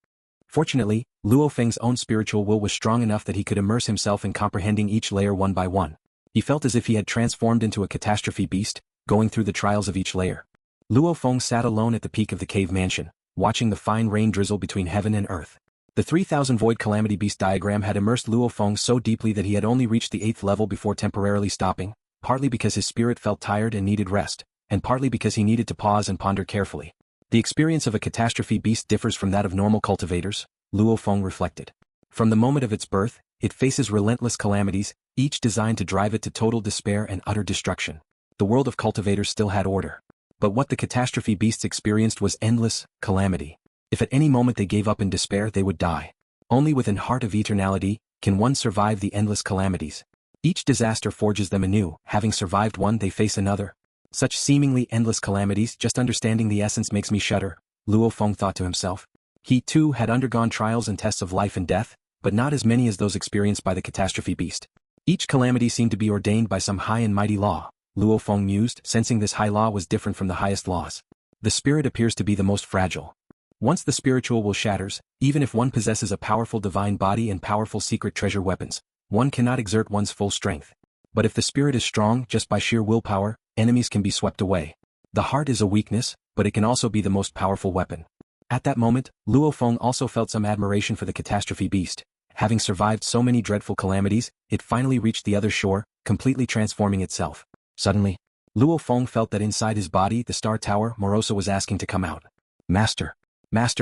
Speaker 1: Fortunately, Luo Feng's own spiritual will was strong enough that he could immerse himself in comprehending each layer one by one. He felt as if he had transformed into a catastrophe beast, going through the trials of each layer. Luo Feng sat alone at the peak of the cave mansion, watching the fine rain drizzle between heaven and earth. The 3000 Void Calamity Beast Diagram had immersed Luo Feng so deeply that he had only reached the 8th level before temporarily stopping, partly because his spirit felt tired and needed rest, and partly because he needed to pause and ponder carefully. The experience of a catastrophe beast differs from that of normal cultivators, Luo Feng reflected. From the moment of its birth, it faces relentless calamities, each designed to drive it to total despair and utter destruction. The world of cultivators still had order. But what the catastrophe beasts experienced was endless calamity. If at any moment they gave up in despair, they would die. Only within Heart of Eternality can one survive the endless calamities. Each disaster forges them anew. Having survived one, they face another. Such seemingly endless calamities, just understanding the essence makes me shudder, Luo Feng thought to himself. He too had undergone trials and tests of life and death, but not as many as those experienced by the catastrophe beast. Each calamity seemed to be ordained by some high and mighty law, Luo Feng mused, sensing this high law was different from the highest laws. The spirit appears to be the most fragile. Once the spiritual will shatters, even if one possesses a powerful divine body and powerful secret treasure weapons, one cannot exert one's full strength. But if the spirit is strong just by sheer willpower, enemies can be swept away. The heart is a weakness, but it can also be the most powerful weapon. At that moment, Luo Feng also felt some admiration for the catastrophe beast. Having survived so many dreadful calamities, it finally reached the other shore, completely transforming itself. Suddenly, Luo Feng felt that inside his body, the Star Tower, Morosa was asking to come out. Master,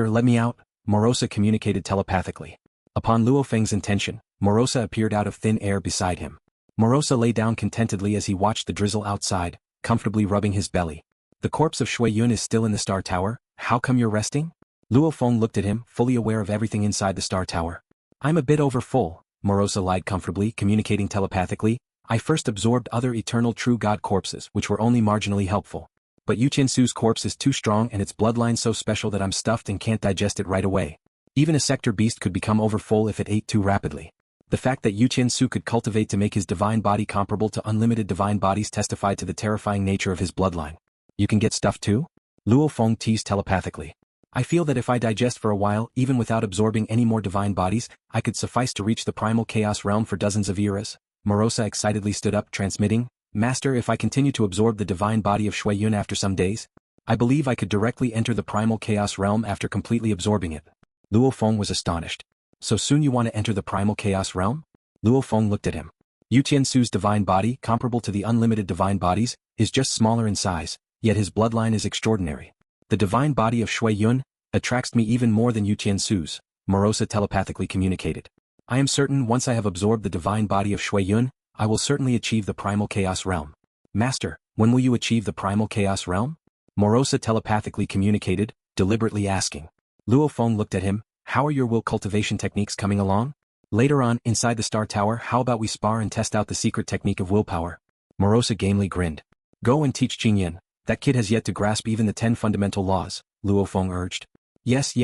Speaker 1: let me out, Morosa communicated telepathically. Upon Luo Feng's intention, Morosa appeared out of thin air beside him. Morosa lay down contentedly as he watched the drizzle outside, comfortably rubbing his belly. The corpse of Xue Yun is still in the Star Tower, how come you're resting? Luo Feng looked at him, fully aware of everything inside the Star Tower. I'm a bit over full, Morosa lied comfortably, communicating telepathically. I first absorbed other eternal true god corpses which were only marginally helpful. But Yu Qiansu's corpse is too strong and its bloodline so special that I'm stuffed and can't digest it right away. Even a sector beast could become overfull if it ate too rapidly. The fact that Yu Qiansu could cultivate to make his divine body comparable to unlimited divine bodies testified to the terrifying nature of his bloodline. You can get stuffed too? Luo Feng teased telepathically. I feel that if I digest for a while, even without absorbing any more divine bodies, I could suffice to reach the primal chaos realm for dozens of eras. Morosa excitedly stood up, transmitting, Master, if I continue to absorb the divine body of Xue Yun after some days, I believe I could directly enter the primal chaos realm after completely absorbing it. Luo Feng was astonished. So soon you want to enter the primal chaos realm? Luo Feng looked at him. Yu Qiansu's divine body, comparable to the unlimited divine bodies, is just smaller in size, yet his bloodline is extraordinary. The divine body of Xue Yun attracts me even more than Yu Qiansu's, Morosa telepathically communicated. I am certain once I have absorbed the divine body of Xue Yun, I will certainly achieve the primal chaos realm. Master, when will you achieve the primal chaos realm? Morosa telepathically communicated, deliberately asking. Luo Feng looked at him. How are your will cultivation techniques coming along? Later on, inside the Star Tower, how about we spar and test out the secret technique of willpower? Morosa gamely grinned. Go and teach Qingyan. That kid has yet to grasp even the 10 fundamental laws, Luo Feng urged. Yes.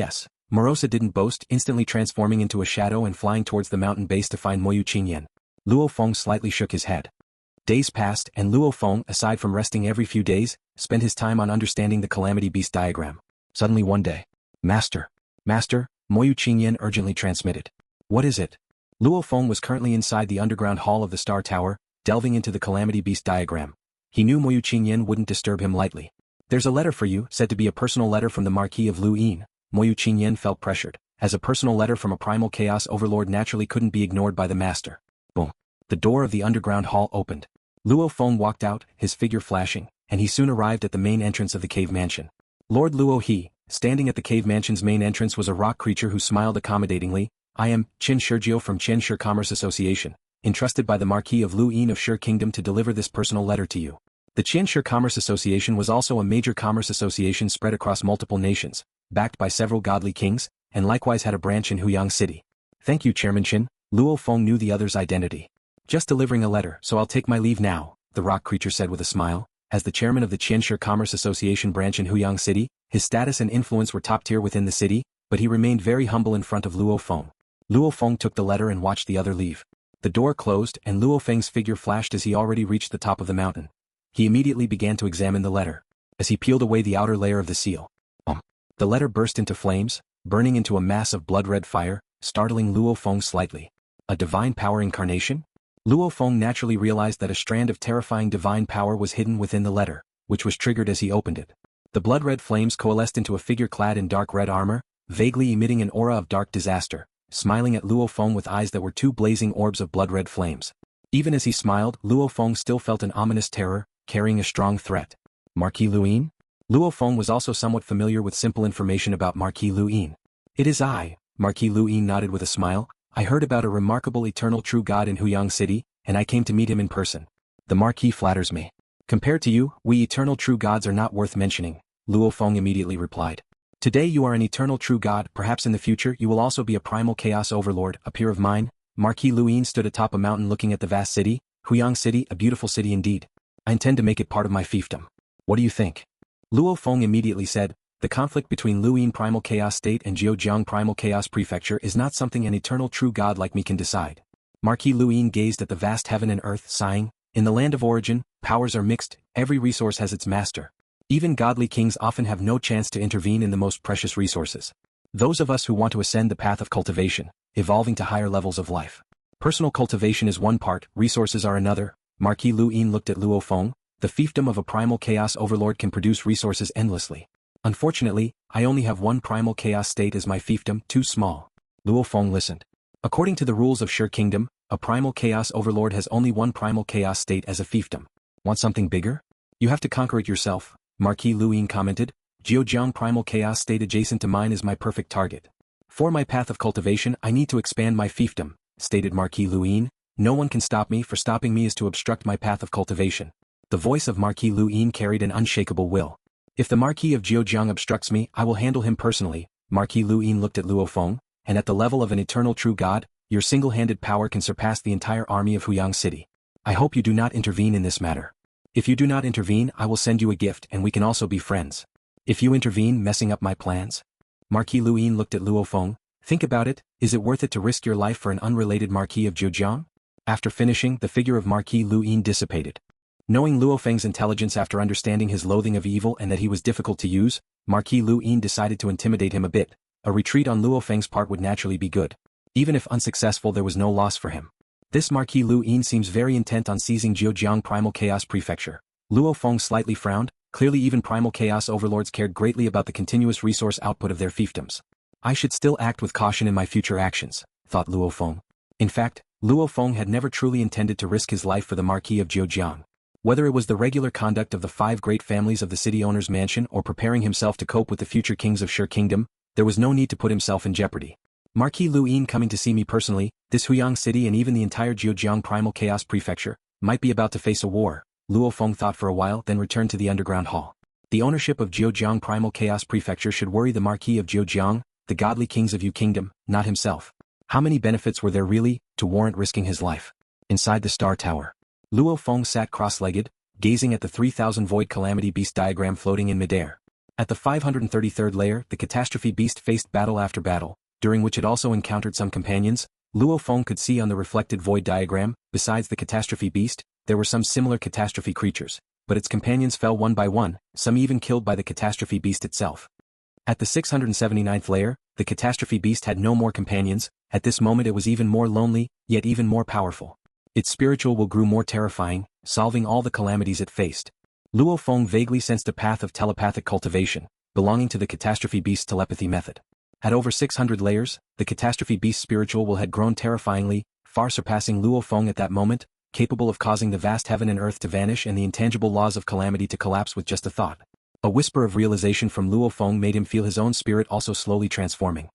Speaker 1: Morosa didn't boast, instantly transforming into a shadow and flying towards the mountain base to find Moyu Qingyan. Luo Feng slightly shook his head. Days passed, and Luo Feng, aside from resting every few days, spent his time on understanding the Calamity Beast Diagram. Suddenly one day, Master, Moyu Qingyan urgently transmitted. What is it? Luo Feng was currently inside the underground hall of the Star Tower, delving into the Calamity Beast Diagram. He knew Moyu Qingyan wouldn't disturb him lightly. There's a letter for you, said to be a personal letter from the Marquis of Lu Yin. Moyu Qingyan felt pressured, as a personal letter from a Primal Chaos Overlord naturally couldn't be ignored by the master. Boom. The door of the underground hall opened. Luo Feng walked out, his figure flashing, and he soon arrived at the main entrance of the cave mansion. Lord Luo He, standing at the cave mansion's main entrance, was a rock creature who smiled accommodatingly. I am Qin Shirjiu from Qian Shi Commerce Association, entrusted by the Marquis of Lu Yin of Shi Kingdom to deliver this personal letter to you. The Qian Shi Commerce Association was also a major commerce association spread across multiple nations, backed by several godly kings, and likewise had a branch in Huyang City. Thank you, Chairman Qin. Luo Feng knew the other's identity. Just delivering a letter, so I'll take my leave now, the rock creature said with a smile. As the chairman of the Qianshi Commerce Association branch in Huyang City, his status and influence were top tier within the city, but he remained very humble in front of Luo Feng. Luo Feng took the letter and watched the other leave. The door closed and Luo Feng's figure flashed as he already reached the top of the mountain. He immediately began to examine the letter. As he peeled away the outer layer of the seal, the letter burst into flames, burning into a mass of blood-red fire, startling Luo Feng slightly. A divine power incarnation? Luo Feng naturally realized that a strand of terrifying divine power was hidden within the letter, which was triggered as he opened it. The blood-red flames coalesced into a figure clad in dark red armor, vaguely emitting an aura of dark disaster, smiling at Luo Feng with eyes that were two blazing orbs of blood-red flames. Even as he smiled, Luo Feng still felt an ominous terror, carrying a strong threat. Marquis Luin? Luo Feng was also somewhat familiar with simple information about Marquis Luin. It is I, Marquis Luin nodded with a smile. I heard about a remarkable eternal true god in Huyang City, and I came to meet him in person. The Marquis flatters me. Compared to you, we eternal true gods are not worth mentioning, Luo Feng immediately replied. Today you are an eternal true god, perhaps in the future you will also be a Primal Chaos Overlord, a peer of mine. Marquis Luin stood atop a mountain looking at the vast city, Huyang City, a beautiful city indeed. I intend to make it part of my fiefdom. What do you think? Luo Feng immediately said, the conflict between Luin Primal Chaos State and Zhejiang Primal Chaos Prefecture is not something an eternal true god like me can decide. Marquis Luin gazed at the vast heaven and earth, sighing, in the land of origin, powers are mixed, every resource has its master. Even godly kings often have no chance to intervene in the most precious resources. Those of us who want to ascend the path of cultivation, evolving to higher levels of life. Personal cultivation is one part, resources are another. Marquis Luin looked at Luo Feng. The fiefdom of a Primal Chaos Overlord can produce resources endlessly. Unfortunately, I only have one Primal Chaos State as my fiefdom, too small. Luo Feng listened. According to the rules of Shi Kingdom, a Primal Chaos Overlord has only one Primal Chaos State as a fiefdom. Want something bigger? You have to conquer it yourself, Marquis Luin commented. Zhejiang Primal Chaos State adjacent to mine is my perfect target. For my path of cultivation I need to expand my fiefdom, stated Marquis Luin. No one can stop me, for stopping me is to obstruct my path of cultivation. The voice of Marquis Luin carried an unshakable will. If the Marquis of Zhejiang obstructs me, I will handle him personally. Marquis Luin looked at Luo Feng, and at the level of an eternal true god, your single-handed power can surpass the entire army of Huyang City. I hope you do not intervene in this matter. If you do not intervene, I will send you a gift and we can also be friends. If you intervene, messing up my plans? Marquis Luin looked at Luo Feng. Think about it, is it worth it to risk your life for an unrelated Marquis of Zhejiang? After finishing, the figure of Marquis Luin dissipated. Knowing Luo Feng's intelligence after understanding his loathing of evil and that he was difficult to use, Marquis Luin decided to intimidate him a bit. A retreat on Luo Feng's part would naturally be good. Even if unsuccessful, there was no loss for him. This Marquis Luin seems very intent on seizing Zhejiang Primal Chaos Prefecture. Luo Feng slightly frowned. Clearly even Primal Chaos Overlords cared greatly about the continuous resource output of their fiefdoms. I should still act with caution in my future actions, thought Luo Feng. In fact, Luo Feng had never truly intended to risk his life for the Marquis of Zhejiang. Whether it was the regular conduct of the 5 great families of the city owner's mansion or preparing himself to cope with the future kings of Shi Kingdom, there was no need to put himself in jeopardy. Marquis Luin coming to see me personally, this Huyang City and even the entire Zhejiang Primal Chaos Prefecture, might be about to face a war. Luo Feng thought for a while, then returned to the underground hall. The ownership of Zhejiang Primal Chaos Prefecture should worry the Marquis of Zhejiang, the godly kings of Yu Kingdom, not himself. How many benefits were there really, to warrant risking his life? Inside the Star Tower, Luo Feng sat cross-legged, gazing at the 3000 void Calamity Beast Diagram floating in midair. At the 533rd layer, the Catastrophe Beast faced battle after battle, during which it also encountered some companions. Luo Feng could see on the reflected void diagram, besides the Catastrophe Beast, there were some similar catastrophe creatures, but its companions fell one by one, some even killed by the Catastrophe Beast itself. At the 679th layer, the Catastrophe Beast had no more companions. At this moment it was even more lonely, yet even more powerful. Its spiritual will grew more terrifying, solving all the calamities it faced. Luo Feng vaguely sensed a path of telepathic cultivation, belonging to the Catastrophe Beast's telepathy method. At over 600 layers, the Catastrophe Beast's spiritual will had grown terrifyingly, far surpassing Luo Feng at that moment, capable of causing the vast heaven and earth to vanish and the intangible laws of calamity to collapse with just a thought. A whisper of realization from Luo Feng made him feel his own spirit also slowly transforming.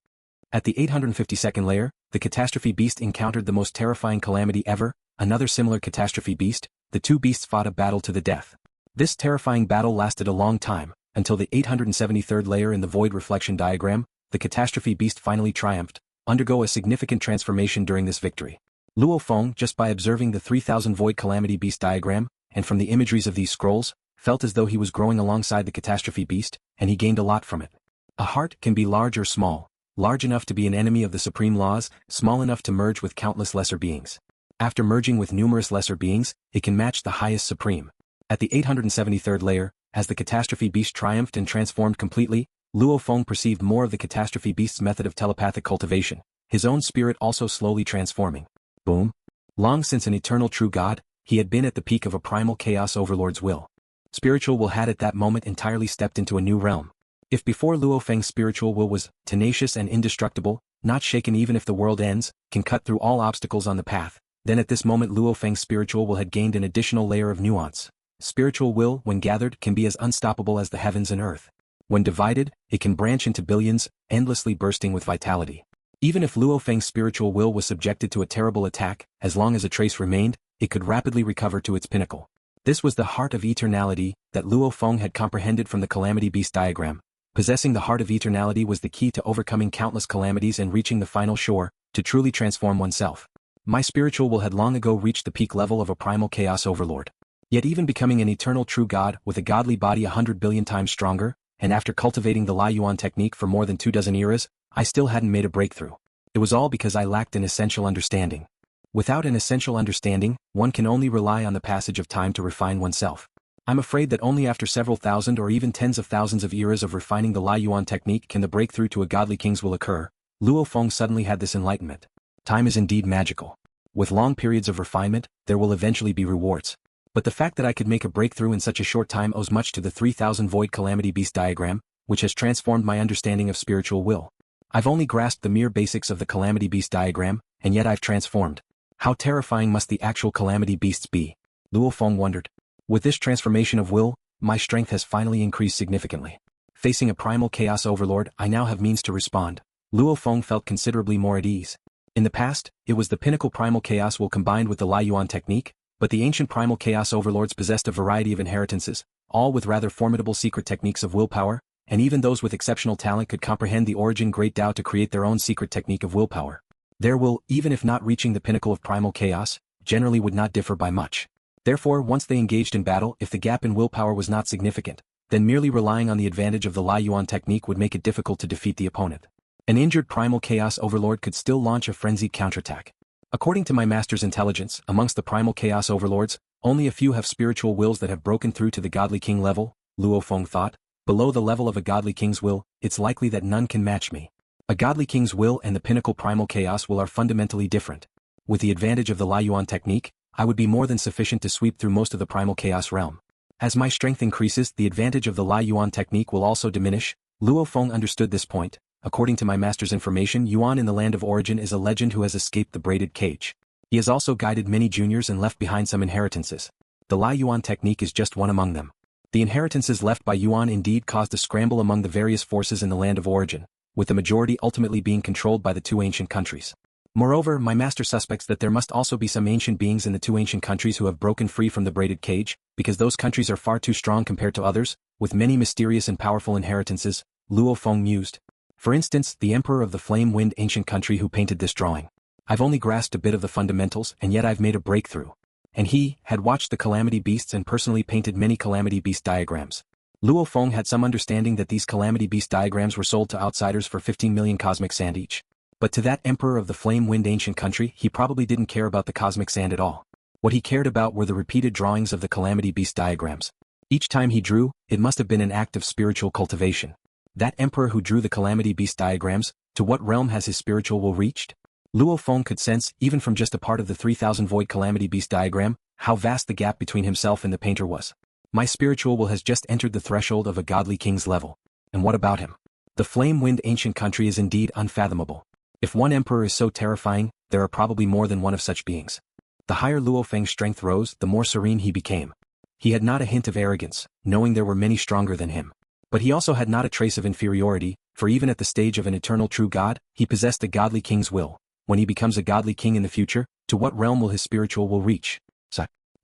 Speaker 1: At the 852nd layer, the Catastrophe Beast encountered the most terrifying calamity ever, another similar Catastrophe Beast. The two beasts fought a battle to the death. This terrifying battle lasted a long time, until the 873rd layer in the void reflection diagram, the Catastrophe Beast finally triumphed, undergo a significant transformation during this victory. Luo Feng, just by observing the 3000 Void Calamity Beast Diagram, and from the imageries of these scrolls, felt as though he was growing alongside the Catastrophe Beast, and he gained a lot from it. A heart can be large or small, large enough to be an enemy of the supreme laws, small enough to merge with countless lesser beings. After merging with numerous lesser beings, it can match the highest supreme. At the 873rd layer, as the Catastrophe Beast triumphed and transformed completely, Luo Feng perceived more of the Catastrophe Beast's method of telepathic cultivation, his own spirit also slowly transforming. Boom. Long since an eternal true god, he had been at the peak of a Primal Chaos Overlord's will. Spiritual will had at that moment entirely stepped into a new realm. If before Luo Feng's spiritual will was tenacious and indestructible, not shaken even if the world ends, can cut through all obstacles on the path, then at this moment Luo Feng's spiritual will had gained an additional layer of nuance. Spiritual will, when gathered, can be as unstoppable as the heavens and earth. When divided, it can branch into billions, endlessly bursting with vitality. Even if Luo Feng's spiritual will was subjected to a terrible attack, as long as a trace remained, it could rapidly recover to its pinnacle. This was the Heart of Eternality that Luo Feng had comprehended from the Calamity Beast Diagram. Possessing the Heart of Eternality was the key to overcoming countless calamities and reaching the final shore, to truly transform oneself. My spiritual will had long ago reached the peak level of a Primal Chaos Overlord. Yet even becoming an eternal true god with a godly body 100 billion times stronger, and after cultivating the Lai Yuan technique for more than 24 eras, I still hadn't made a breakthrough. It was all because I lacked an essential understanding. Without an essential understanding, one can only rely on the passage of time to refine oneself. I'm afraid that only after several thousand or even tens of thousands of eras of refining the Lai Yuan technique can the breakthrough to a godly king's will occur. Luo Feng suddenly had this enlightenment. Time is indeed magical. With long periods of refinement, there will eventually be rewards. But the fact that I could make a breakthrough in such a short time owes much to the 3000 Void Calamity Beast Diagram, which has transformed my understanding of spiritual will. I've only grasped the mere basics of the Calamity Beast Diagram, and yet I've transformed. How terrifying must the actual Calamity Beasts be? Luo Feng wondered. With this transformation of will, my strength has finally increased significantly. Facing a Primal Chaos Overlord, I now have means to respond. Luo Feng felt considerably more at ease. In the past, it was the pinnacle Primal Chaos will combined with the Lai Yuan technique, but the ancient Primal Chaos Overlords possessed a variety of inheritances, all with rather formidable secret techniques of willpower, and even those with exceptional talent could comprehend the origin Great Tao to create their own secret technique of willpower. Their will, even if not reaching the pinnacle of Primal Chaos, generally would not differ by much. Therefore, once they engaged in battle, if the gap in willpower was not significant, then merely relying on the advantage of the Lai Yuan technique would make it difficult to defeat the opponent. An injured Primal Chaos Overlord could still launch a frenzied counterattack. According to my master's intelligence, amongst the Primal Chaos Overlords, only a few have spiritual wills that have broken through to the Godly King level, Luo Feng thought. Below the level of a Godly King's will, it's likely that none can match me. A Godly King's will and the pinnacle Primal Chaos will are fundamentally different. With the advantage of the Lai Yuan technique, I would be more than sufficient to sweep through most of the Primal Chaos realm. As my strength increases, the advantage of the Lai Yuan technique will also diminish. Luo Feng understood this point. According to my master's information, Yuan in the land of origin is a legend who has escaped the braided cage. He has also guided many juniors and left behind some inheritances. The Lai Yuan technique is just one among them. The inheritances left by Yuan indeed caused a scramble among the various forces in the land of origin, with the majority ultimately being controlled by the two ancient countries. Moreover, my master suspects that there must also be some ancient beings in the two ancient countries who have broken free from the braided cage, because those countries are far too strong compared to others, with many mysterious and powerful inheritances, Luo Feng mused. For instance, the Emperor of the Flame Wind ancient country who painted this drawing. I've only grasped a bit of the fundamentals and yet I've made a breakthrough. And he had watched the Calamity Beasts and personally painted many Calamity Beast diagrams. Luo Feng had some understanding that these Calamity Beast diagrams were sold to outsiders for 15 million cosmic sand each. But to that Emperor of the Flame Wind ancient country, he probably didn't care about the cosmic sand at all. What he cared about were the repeated drawings of the Calamity Beast diagrams. Each time he drew, it must have been an act of spiritual cultivation. That emperor who drew the Calamity Beast diagrams, to what realm has his spiritual will reached? Luo Feng could sense, even from just a part of the 3000 Void Calamity Beast diagram, how vast the gap between himself and the painter was. My spiritual will has just entered the threshold of a godly king's level. And what about him? The Flame Wind ancient country is indeed unfathomable. If one emperor is so terrifying, there are probably more than one of such beings. The higher Luo Feng's strength rose, the more serene he became. He had not a hint of arrogance, knowing there were many stronger than him. But he also had not a trace of inferiority, for even at the stage of an eternal true god, he possessed a godly king's will. When he becomes a godly king in the future, to what realm will his spiritual will reach?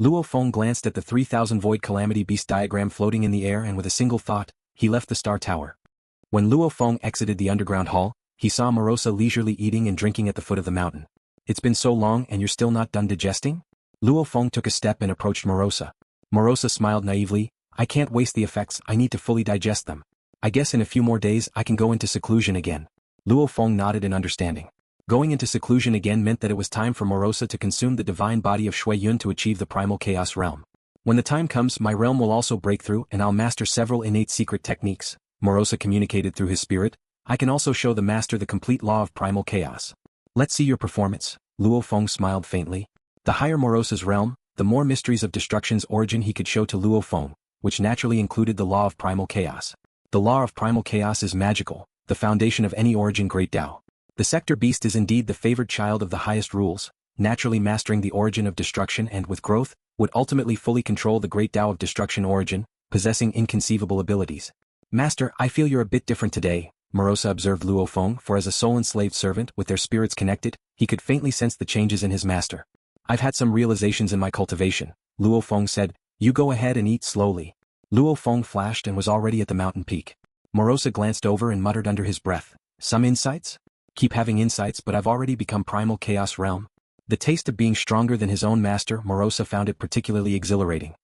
Speaker 1: Luo Feng glanced at the 3000 Void Calamity Beast diagram floating in the air and with a single thought, he left the Star Tower. When Luo Feng exited the underground hall, he saw Morosa leisurely eating and drinking at the foot of the mountain. It's been so long and you're still not done digesting? Luo Feng took a step and approached Morosa. Morosa smiled naively. I can't waste the effects, I need to fully digest them. I guess in a few more days I can go into seclusion again. Luo Feng nodded in understanding. Going into seclusion again meant that it was time for Morosa to consume the divine body of Xue Yun to achieve the primal chaos realm. When the time comes, my realm will also break through and I'll master several innate secret techniques, Morosa communicated through his spirit. I can also show the master the complete law of primal chaos. Let's see your performance, Luo Feng smiled faintly. The higher Morosa's realm, the more mysteries of destruction's origin he could show to Luo Feng, which naturally included the law of primal chaos. The law of primal chaos is magical, the foundation of any origin great Tao. The sector beast is indeed the favored child of the highest rules, naturally mastering the origin of destruction and with growth, would ultimately fully control the great Tao of destruction origin, possessing inconceivable abilities. Master, I feel you're a bit different today, Morosa observed Luo Feng, for as a soul-enslaved servant with their spirits connected, he could faintly sense the changes in his master. I've had some realizations in my cultivation, Luo Feng said. You go ahead and eat slowly. Luo Feng flashed and was already at the mountain peak. Morosa glanced over and muttered under his breath, some insights? Keep having insights, but I've already become primal chaos realm. The taste of being stronger than his own master, Morosa found it particularly exhilarating.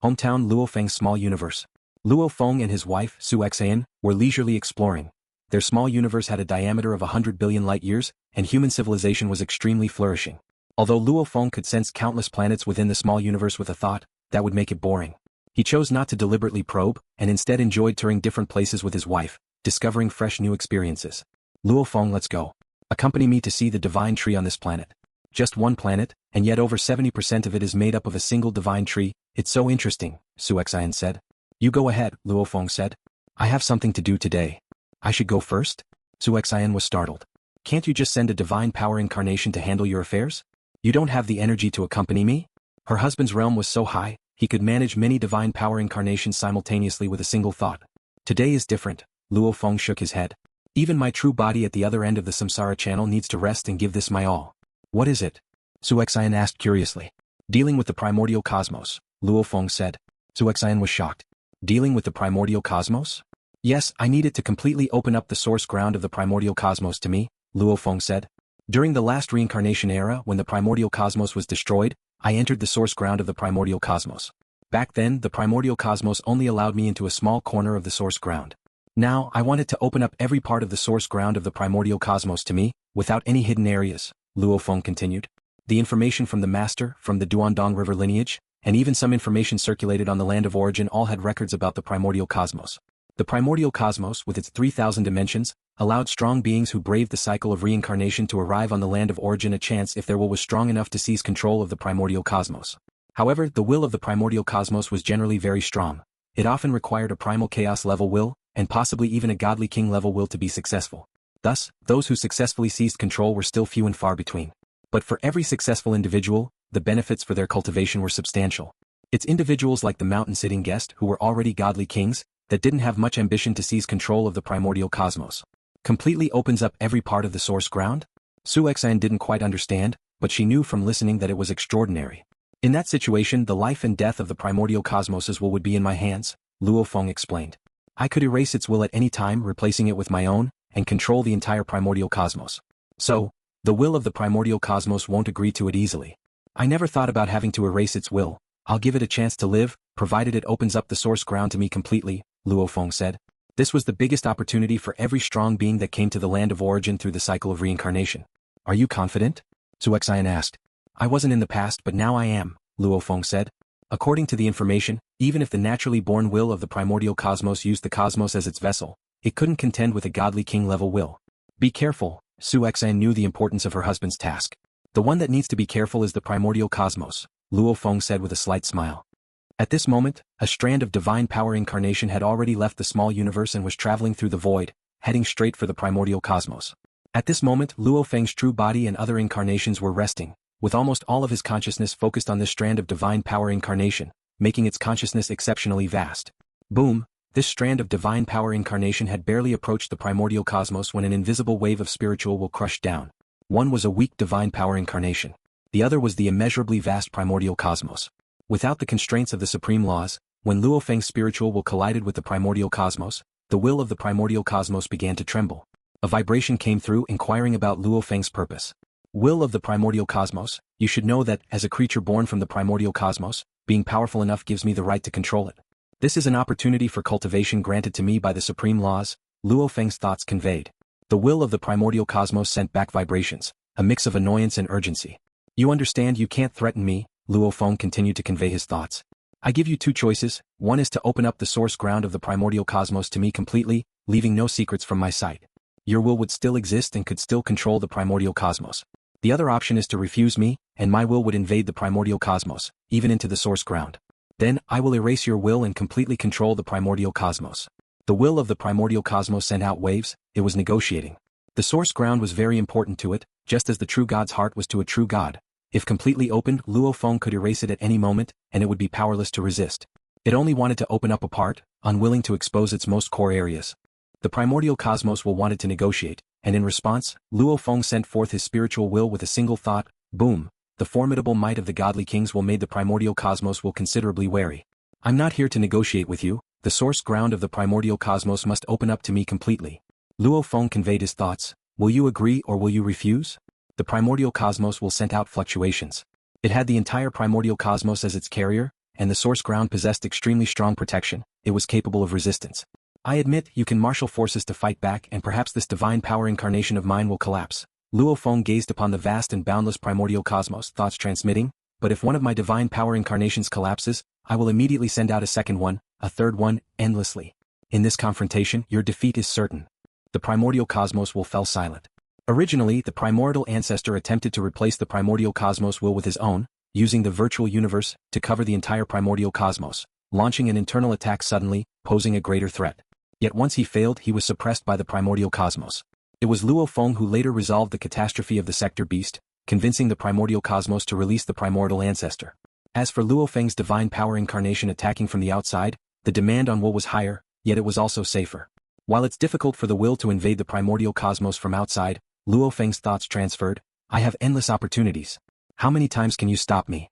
Speaker 1: Hometown Luo Feng's small universe. Luo Feng and his wife, Su Xian, were leisurely exploring. Their small universe had a diameter of 100 billion light-years, and human civilization was extremely flourishing. Although Luo Feng could sense countless planets within the small universe with a thought, that would make it boring. He chose not to deliberately probe, and instead enjoyed touring different places with his wife, discovering fresh new experiences. Luo Feng, let's go. Accompany me to see the divine tree on this planet. Just one planet, and yet over 70% of it is made up of a single divine tree. It's so interesting, Su Xian said. You go ahead, Luo Feng said. I have something to do today. I should go first? Su Xian was startled. Can't you just send a divine power incarnation to handle your affairs? You don't have the energy to accompany me? Her husband's realm was so high, he could manage many divine power incarnations simultaneously with a single thought. Today is different, Luo Feng shook his head. Even my true body at the other end of the samsara channel needs to rest and give this my all. What is it? Su Xian asked curiously. Dealing with the primordial cosmos, Luo Feng said. Su Xian was shocked. Dealing with the primordial cosmos? Yes, I need it to completely open up the source ground of the primordial cosmos to me, Luo Feng said. During the last reincarnation era when the primordial cosmos was destroyed, I entered the source ground of the primordial cosmos. Back then, the primordial cosmos only allowed me into a small corner of the source ground. Now, I want it to open up every part of the source ground of the primordial cosmos to me, without any hidden areas, Luo Feng continued. The information from the master, from the Duandong River lineage, and even some information circulated on the land of origin all had records about the primordial cosmos. The primordial cosmos, with its 3,000 dimensions, allowed strong beings who braved the cycle of reincarnation to arrive on the land of origin a chance if their will was strong enough to seize control of the primordial cosmos. However, the will of the primordial cosmos was generally very strong. It often required a primal chaos level will, and possibly even a godly king level will to be successful. Thus, those who successfully seized control were still few and far between. But for every successful individual, the benefits for their cultivation were substantial. It's individuals like the mountain-sitting guest who were already godly kings, that didn't have much ambition to seize control of the primordial cosmos. Completely opens up every part of the source ground? Su Xian didn't quite understand, but she knew from listening that it was extraordinary. In that situation, the life and death of the primordial cosmos's will would be in my hands, Luo Feng explained. I could erase its will at any time, replacing it with my own, and control the entire primordial cosmos. So, the will of the primordial cosmos won't agree to it easily. I never thought about having to erase its will. I'll give it a chance to live, provided it opens up the source ground to me completely, Luo Feng said. This was the biggest opportunity for every strong being that came to the land of origin through the cycle of reincarnation. Are you confident? Su Xian asked. I wasn't in the past, but now I am, Luo Feng said. According to the information, even if the naturally born will of the primordial cosmos used the cosmos as its vessel, it couldn't contend with a godly king-level will. Be careful, Su Xian knew the importance of her husband's task. The one that needs to be careful is the primordial cosmos, Luo Feng said with a slight smile. At this moment, a strand of divine power incarnation had already left the small universe and was traveling through the void, heading straight for the primordial cosmos. At this moment, Luo Feng's true body and other incarnations were resting, with almost all of his consciousness focused on this strand of divine power incarnation, making its consciousness exceptionally vast. Boom! This strand of divine power incarnation had barely approached the primordial cosmos when an invisible wave of spiritual will crushed down. One was a weak divine power incarnation. The other was the immeasurably vast primordial cosmos. Without the constraints of the supreme laws, when Luo Feng's spiritual will collided with the primordial cosmos, the will of the primordial cosmos began to tremble. A vibration came through inquiring about Luo Feng's purpose. Will of the primordial cosmos, you should know that, as a creature born from the primordial cosmos, being powerful enough gives me the right to control it. This is an opportunity for cultivation granted to me by the supreme laws, Luo Feng's thoughts conveyed. The will of the primordial cosmos sent back vibrations, a mix of annoyance and urgency. You understand you can't threaten me, Luo Feng continued to convey his thoughts. I give you two choices. One is to open up the source ground of the primordial cosmos to me completely, leaving no secrets from my sight. Your will would still exist and could still control the primordial cosmos. The other option is to refuse me, and my will would invade the primordial cosmos, even into the source ground. Then, I will erase your will and completely control the primordial cosmos. The will of the primordial cosmos sent out waves, it was negotiating. The source ground was very important to it, just as the true god's heart was to a true god. If completely opened, Luo Feng could erase it at any moment, and it would be powerless to resist. It only wanted to open up a part, unwilling to expose its most core areas. The primordial cosmos will wanted to negotiate, and in response, Luo Feng sent forth his spiritual will with a single thought, boom. The formidable might of the godly kings will made the primordial cosmos will considerably wary. I'm not here to negotiate with you, the source ground of the primordial cosmos must open up to me completely. Luo Feng conveyed his thoughts, will you agree or will you refuse? The primordial cosmos will send out fluctuations. It had the entire primordial cosmos as its carrier, and the source ground possessed extremely strong protection, it was capable of resistance. I admit you can marshal forces to fight back and perhaps this divine power incarnation of mine will collapse. Luo Feng gazed upon the vast and boundless primordial cosmos, thoughts transmitting, but if one of my divine power incarnations collapses, I will immediately send out a second one, a third one, endlessly. In this confrontation, your defeat is certain. The primordial cosmos will fell silent. Originally, the primordial ancestor attempted to replace the primordial cosmos will with his own, using the virtual universe to cover the entire primordial cosmos, launching an internal attack suddenly, posing a greater threat. Yet once he failed, he was suppressed by the primordial cosmos. It was Luo Feng who later resolved the catastrophe of the sector beast, convincing the primordial cosmos to release the primordial ancestor. As for Luo Feng's divine power incarnation attacking from the outside, the demand on will was higher, yet it was also safer. While it's difficult for the will to invade the primordial cosmos from outside, Luo Feng's thoughts transferred, I have endless opportunities. How many times can you stop me?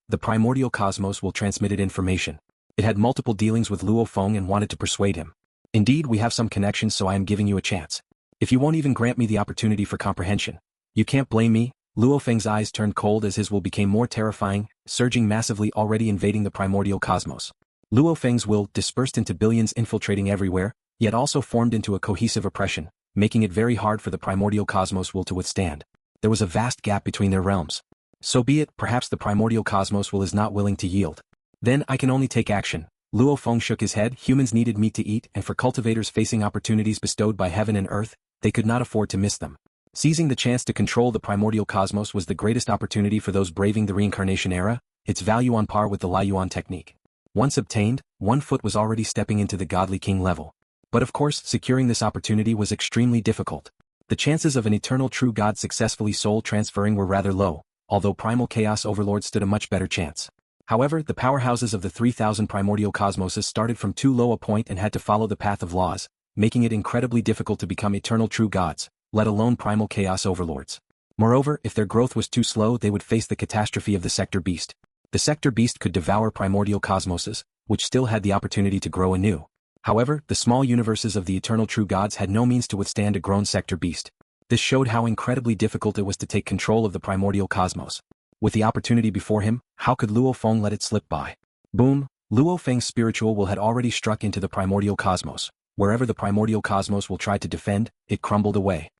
Speaker 1: The primordial cosmos will transmitted information. It had multiple dealings with Luo Feng and wanted to persuade him. Indeed, we have some connections, so I am giving you a chance. If you won't even grant me the opportunity for comprehension, you can't blame me. Luo Feng's eyes turned cold as his will became more terrifying, surging massively, already invading the primordial cosmos. Luo Feng's will dispersed into billions, infiltrating everywhere, yet also formed into a cohesive oppression, making it very hard for the primordial cosmos will to withstand. There was a vast gap between their realms. So be it, perhaps the primordial cosmos will is not willing to yield. Then I can only take action. Luo Feng shook his head. Humans needed meat to eat, and for cultivators facing opportunities bestowed by heaven and earth, they could not afford to miss them. Seizing the chance to control the primordial cosmos was the greatest opportunity for those braving the reincarnation era, its value on par with the Lai Yuan technique. Once obtained, 1 foot was already stepping into the godly king level. But of course, securing this opportunity was extremely difficult. The chances of an eternal true god successfully soul transferring were rather low, although Primal Chaos Overlords stood a much better chance. However, the powerhouses of the 3000 primordial cosmoses started from too low a point and had to follow the path of laws, making it incredibly difficult to become eternal true gods, let alone Primal Chaos Overlords. Moreover, if their growth was too slow, they would face the catastrophe of the sector beast. The sector beast could devour primordial cosmoses, which still had the opportunity to grow anew. However, the small universes of the eternal true gods had no means to withstand a grown sector beast. This showed how incredibly difficult it was to take control of the primordial cosmos. With the opportunity before him, how could Luo Feng let it slip by? Boom! Luo Feng's spiritual will had already struck into the primordial cosmos. Wherever the primordial cosmos will tried to defend, it crumbled away.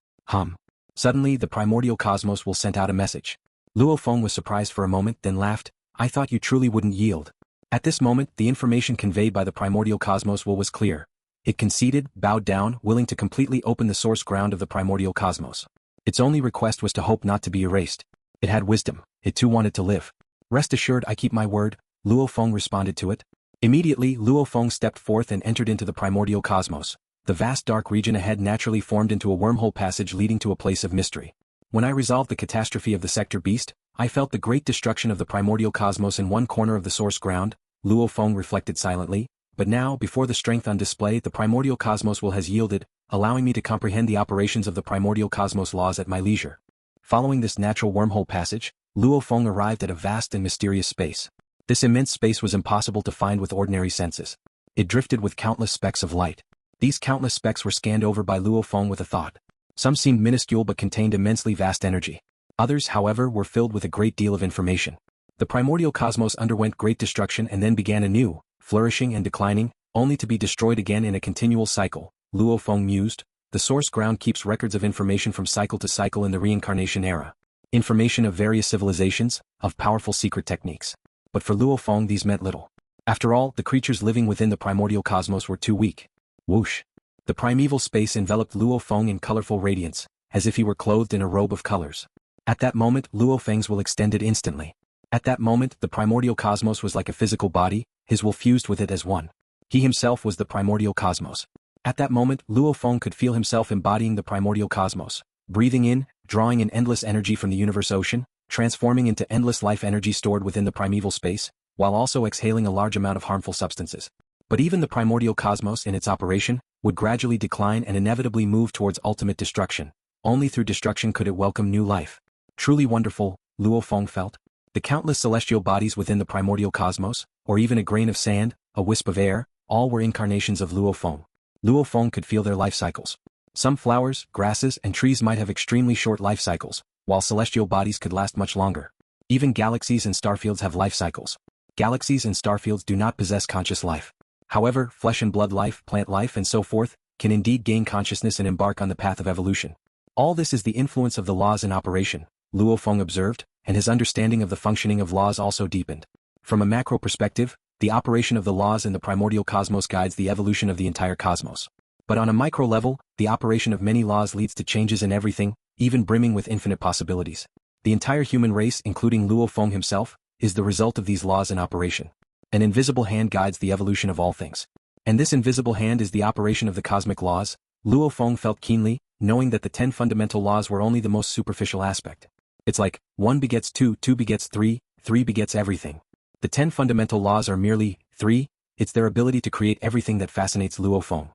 Speaker 1: Suddenly, the primordial cosmos will sent out a message. Luo Feng was surprised for a moment, then laughed, I thought you truly wouldn't yield. At this moment, the information conveyed by the primordial cosmos will was clear. It conceded, bowed down, willing to completely open the source ground of the primordial cosmos. Its only request was to hope not to be erased. It had wisdom, it too wanted to live. Rest assured, I keep my word, Luo Feng responded to it. Immediately, Luo Feng stepped forth and entered into the primordial cosmos. The vast dark region ahead naturally formed into a wormhole passage leading to a place of mystery. When I resolved the catastrophe of the sector beast, I felt the great destruction of the primordial cosmos in one corner of the source ground, Luo Feng reflected silently, but now, before the strength on display, the primordial cosmos will has yielded, allowing me to comprehend the operations of the primordial cosmos laws at my leisure. Following this natural wormhole passage, Luo Feng arrived at a vast and mysterious space. This immense space was impossible to find with ordinary senses. It drifted with countless specks of light. These countless specks were scanned over by Luo Feng with a thought. Some seemed minuscule but contained immensely vast energy. Others, however, were filled with a great deal of information. The primordial cosmos underwent great destruction and then began anew, flourishing and declining, only to be destroyed again in a continual cycle, Luo Feng mused. The source ground keeps records of information from cycle to cycle in the reincarnation era. Information of various civilizations, of powerful secret techniques. But for Luo Feng these meant little. After all, the creatures living within the primordial cosmos were too weak. Whoosh! The primeval space enveloped Luo Feng in colorful radiance, as if he were clothed in a robe of colors. At that moment, Luo Feng's will extended instantly. At that moment, the primordial cosmos was like a physical body, his will fused with it as one. He himself was the primordial cosmos. At that moment, Luo Feng could feel himself embodying the primordial cosmos, breathing in, drawing in endless energy from the universe ocean, transforming into endless life energy stored within the primeval space, while also exhaling a large amount of harmful substances. But even the primordial cosmos in its operation would gradually decline and inevitably move towards ultimate destruction. Only through destruction could it welcome new life. Truly wonderful, Luo Feng felt. The countless celestial bodies within the primordial cosmos, or even a grain of sand, a wisp of air, all were incarnations of Luo Feng. Luo Feng could feel their life cycles. Some flowers, grasses, and trees might have extremely short life cycles, while celestial bodies could last much longer. Even galaxies and starfields have life cycles. Galaxies and starfields do not possess conscious life. However, flesh and blood life, plant life and so forth, can indeed gain consciousness and embark on the path of evolution. All this is the influence of the laws in operation, Luo Feng observed, and his understanding of the functioning of laws also deepened. From a macro perspective, the operation of the laws in the primordial cosmos guides the evolution of the entire cosmos. But on a micro level, the operation of many laws leads to changes in everything, even brimming with infinite possibilities. The entire human race, including Luo Feng himself, is the result of these laws in operation. An invisible hand guides the evolution of all things. And this invisible hand is the operation of the cosmic laws. Luo Feng felt keenly, knowing that the 10 fundamental laws were only the most superficial aspect. It's like, 1 begets 2, 2 begets 3, 3 begets everything. The 10 fundamental laws are merely 3, it's their ability to create everything that fascinates Luo Feng.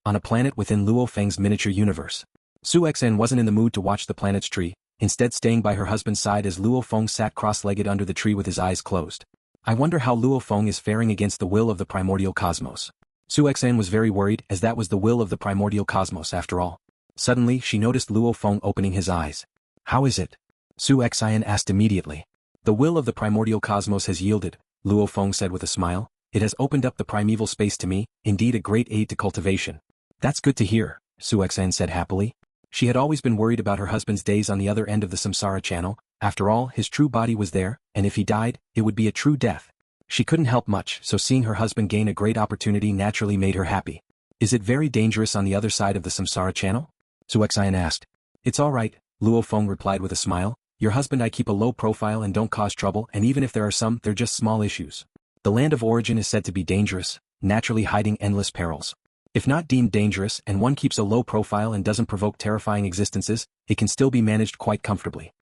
Speaker 1: On a planet within Luo Feng's miniature universe, Su Xen wasn't in the mood to watch the planet's tree, instead staying by her husband's side as Luo Feng sat cross-legged under the tree with his eyes closed. I wonder how Luo Feng is faring against the will of the primordial cosmos. Su Xen was very worried, as that was the will of the primordial cosmos after all. Suddenly she noticed Luo Feng opening his eyes. How is it? Su Xen asked immediately. The will of the primordial cosmos has yielded, Luo Feng said with a smile. It has opened up the primeval space to me, indeed a great aid to cultivation. That's good to hear, Su Xen said happily. She had always been worried about her husband's days on the other end of the samsara channel. After all, his true body was there, and if he died, it would be a true death. She couldn't help much, so seeing her husband gain a great opportunity naturally made her happy. Is it very dangerous on the other side of the samsara channel? Su Xen asked. It's all right, Luo Feng replied with a smile. Your husband I keep a low profile and don't cause trouble, and even if there are some, they're just small issues. The land of origin is said to be dangerous, naturally hiding endless perils. If not deemed dangerous and one keeps a low profile and doesn't provoke terrifying existences, it can still be managed quite comfortably.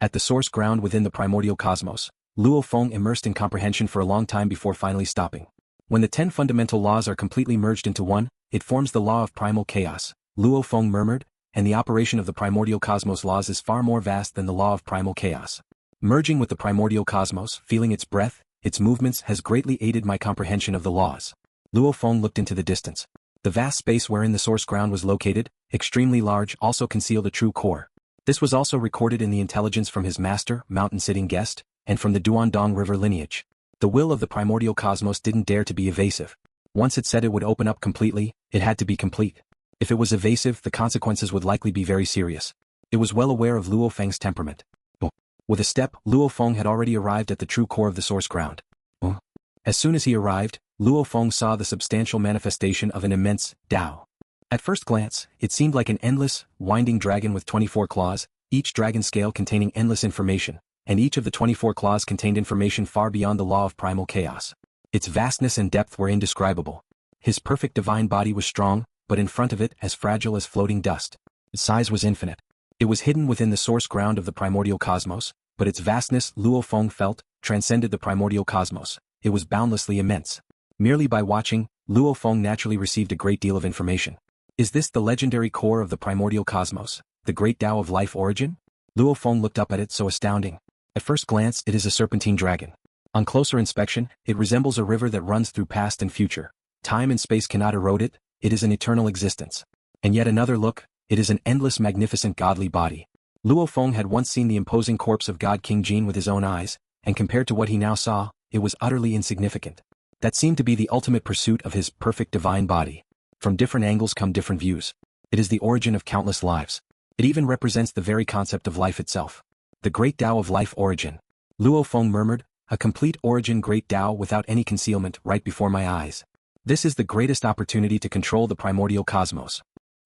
Speaker 1: At the source ground within the primordial cosmos, Luo Feng immersed in comprehension for a long time before finally stopping. When the 10 fundamental laws are completely merged into one, it forms the law of primal chaos, Luo Feng murmured, and the operation of the primordial cosmos laws is far more vast than the law of primal chaos. Merging with the primordial cosmos, feeling its breath, its movements has greatly aided my comprehension of the laws. Luo Feng looked into the distance. The vast space wherein the source ground was located, extremely large, also concealed a true core. This was also recorded in the intelligence from his master, mountain-sitting guest, and from the Duandong River lineage. The will of the primordial cosmos didn't dare to be evasive. Once it said it would open up completely, it had to be complete. If it was evasive, the consequences would likely be very serious. It was well aware of Luo Feng's temperament. With a step, Luo Feng had already arrived at the true core of the source ground. As soon as he arrived, Luo Feng saw the substantial manifestation of an immense Tao. At first glance, it seemed like an endless, winding dragon with 24 claws, each dragon scale containing endless information, and each of the 24 claws contained information far beyond the law of primal chaos. Its vastness and depth were indescribable. His perfect divine body was strong, but in front of it as fragile as floating dust. Its size was infinite. It was hidden within the source ground of the primordial cosmos, but its vastness, Luo Feng felt, transcended the primordial cosmos. It was boundlessly immense. Merely by watching, Luo Feng naturally received a great deal of information. Is this the legendary core of the primordial cosmos, the great Tao of life origin? Luo Feng looked up at it so astounding. At first glance, it is a serpentine dragon. On closer inspection, it resembles a river that runs through past and future. Time and space cannot erode it, it is an eternal existence. And yet another look, it is an endless magnificent godly body. Luo Feng had once seen the imposing corpse of God King Jin with his own eyes, and compared to what he now saw, it was utterly insignificant. That seemed to be the ultimate pursuit of his perfect divine body. From different angles come different views. It is the origin of countless lives. It even represents the very concept of life itself. The Great Tao of Life Origin. Luo Feng murmured, a complete origin Great Tao without any concealment right before my eyes. This is the greatest opportunity to control the primordial cosmos.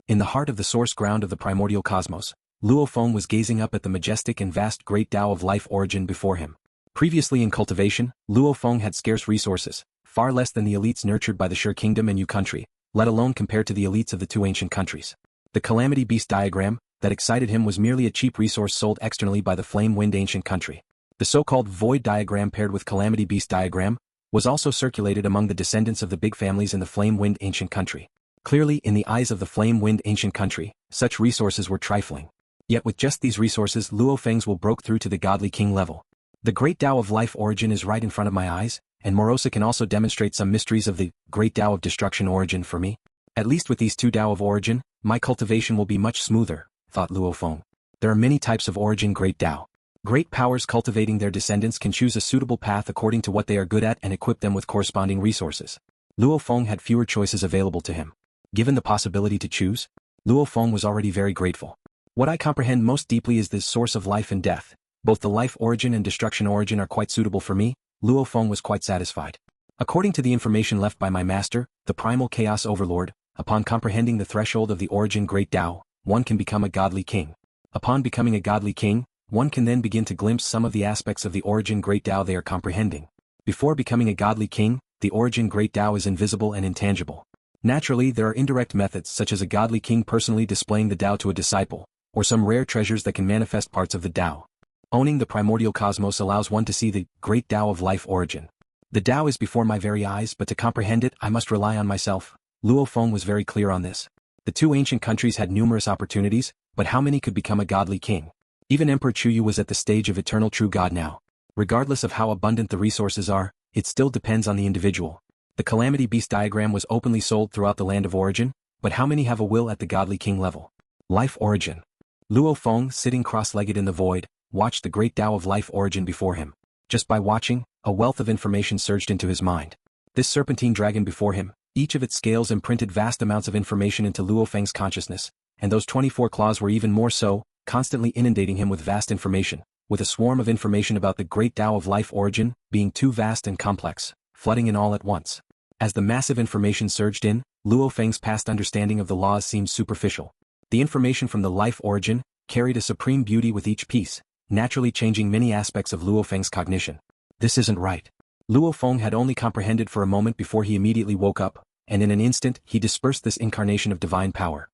Speaker 1: In the heart of the source ground of the primordial cosmos, Luo Feng was gazing up at the majestic and vast Great Tao of Life Origin before him. Previously in cultivation, Luo Feng had scarce resources, far less than the elites nurtured by the Sure Kingdom and Yu country, let alone compared to the elites of the two ancient countries. The Calamity Beast Diagram, that excited him was merely a cheap resource sold externally by the Flame Wind ancient country. The so-called Void Diagram paired with Calamity Beast Diagram, was also circulated among the descendants of the big families in the Flame Wind ancient country. Clearly, in the eyes of the Flame Wind ancient country, such resources were trifling. Yet with just these resources Luo Feng's will broke through to the godly king level. The Great Tao of Life Origin is right in front of my eyes, and Morosa can also demonstrate some mysteries of the Great Tao of Destruction Origin for me. At least with these two Tao of Origin, my cultivation will be much smoother, thought Luo Feng. There are many types of origin Great Tao. Great powers cultivating their descendants can choose a suitable path according to what they are good at and equip them with corresponding resources. Luo Feng had fewer choices available to him. Given the possibility to choose, Luo Feng was already very grateful. What I comprehend most deeply is this source of life and death. Both the life origin and destruction origin are quite suitable for me. Luo Feng was quite satisfied. According to the information left by my master, the Primal Chaos Overlord, upon comprehending the threshold of the origin Great Tao, one can become a godly king. Upon becoming a godly king, one can then begin to glimpse some of the aspects of the origin Great Tao they are comprehending. Before becoming a godly king, the origin Great Tao is invisible and intangible. Naturally, there are indirect methods such as a godly king personally displaying the Tao to a disciple, or some rare treasures that can manifest parts of the Tao. Owning the primordial cosmos allows one to see the Great Tao of Life Origin. The Tao is before my very eyes, but to comprehend it I must rely on myself. Luo Feng was very clear on this. The two ancient countries had numerous opportunities, but how many could become a godly king? Even Emperor Chu Yu was at the stage of eternal true God now. Regardless of how abundant the resources are, it still depends on the individual. The Calamity Beast Diagram was openly sold throughout the land of origin, but how many have a will at the godly king level? Life Origin. Luo Feng, sitting cross-legged in the void, watched the Great Tao of Life Origin before him. Just by watching, a wealth of information surged into his mind. This serpentine dragon before him, each of its scales imprinted vast amounts of information into Luo Feng's consciousness, and those 24 claws were even more so, constantly inundating him with vast information, with a swarm of information about the Great Tao of Life Origin, being too vast and complex, flooding in all at once. As the massive information surged in, Luo Feng's past understanding of the laws seemed superficial. The information from the Life Origin carried a supreme beauty with each piece, naturally changing many aspects of Luo Feng's cognition. This isn't right. Luo Feng had only comprehended for a moment before he immediately woke up, and in an instant he dispersed this incarnation of divine power.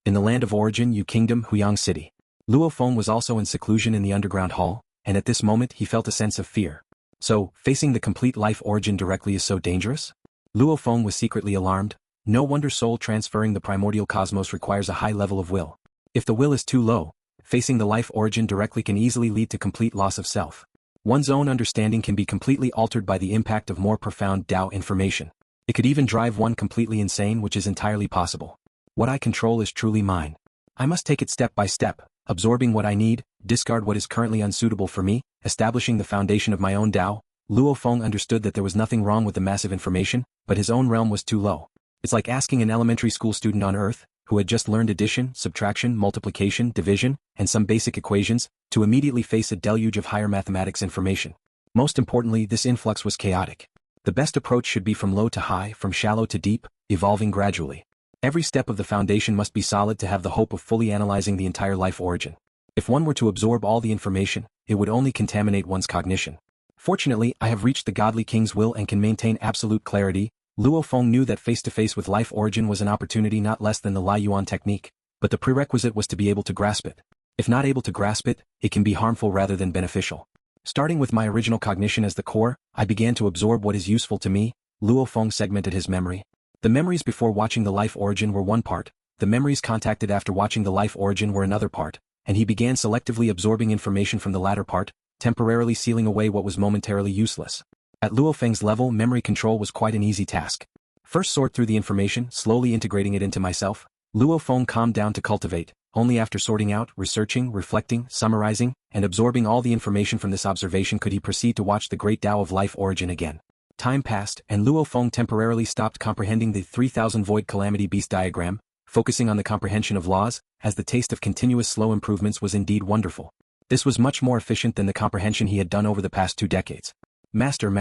Speaker 1: In the land of origin Yu Kingdom, Huyang City. Luo Feng was also in seclusion in the underground hall, and at this moment he felt a sense of fear. So, facing the complete life origin directly is so dangerous? Luo Feng was secretly alarmed. No wonder soul transferring the primordial cosmos requires a high level of will. If the will is too low, facing the life origin directly can easily lead to complete loss of self. One's own understanding can be completely altered by the impact of more profound Tao information. It could even drive one completely insane, which is entirely possible. What I control is truly mine. I must take it step by step, absorbing what I need, discard what is currently unsuitable for me, establishing the foundation of my own Tao. Luo Feng understood that there was nothing wrong with the massive information, but his own realm was too low. It's like asking an elementary school student on Earth, who had just learned addition, subtraction, multiplication, division, and some basic equations, to immediately face a deluge of higher mathematics information. Most importantly, this influx was chaotic. The best approach should be from low to high, from shallow to deep, evolving gradually. Every step of the foundation must be solid to have the hope of fully analyzing the entire life origin. If one were to absorb all the information, it would only contaminate one's cognition. Fortunately, I have reached the godly king's will and can maintain absolute clarity. Luo Feng knew that face-to-face with life origin was an opportunity not less than the Lai Yuan technique, but the prerequisite was to be able to grasp it. If not able to grasp it, it can be harmful rather than beneficial. Starting with my original cognition as the core, I began to absorb what is useful to me. Luo Feng segmented his memory. The memories before watching the life origin were one part, the memories contacted after watching the life origin were another part, and he began selectively absorbing information from the latter part, temporarily sealing away what was momentarily useless. At Luo Feng's level, memory control was quite an easy task. First sort through the information, slowly integrating it into myself, Luo Feng calmed down to cultivate. Only after sorting out, researching, reflecting, summarizing, and absorbing all the information from this observation could he proceed to watch the great Tao of life origin again. Time passed, and Luo Feng temporarily stopped comprehending the 3000 Void Calamity Beast Diagram, focusing on the comprehension of laws, as the taste of continuous slow improvements was indeed wonderful. This was much more efficient than the comprehension he had done over the past 2 decades. Master,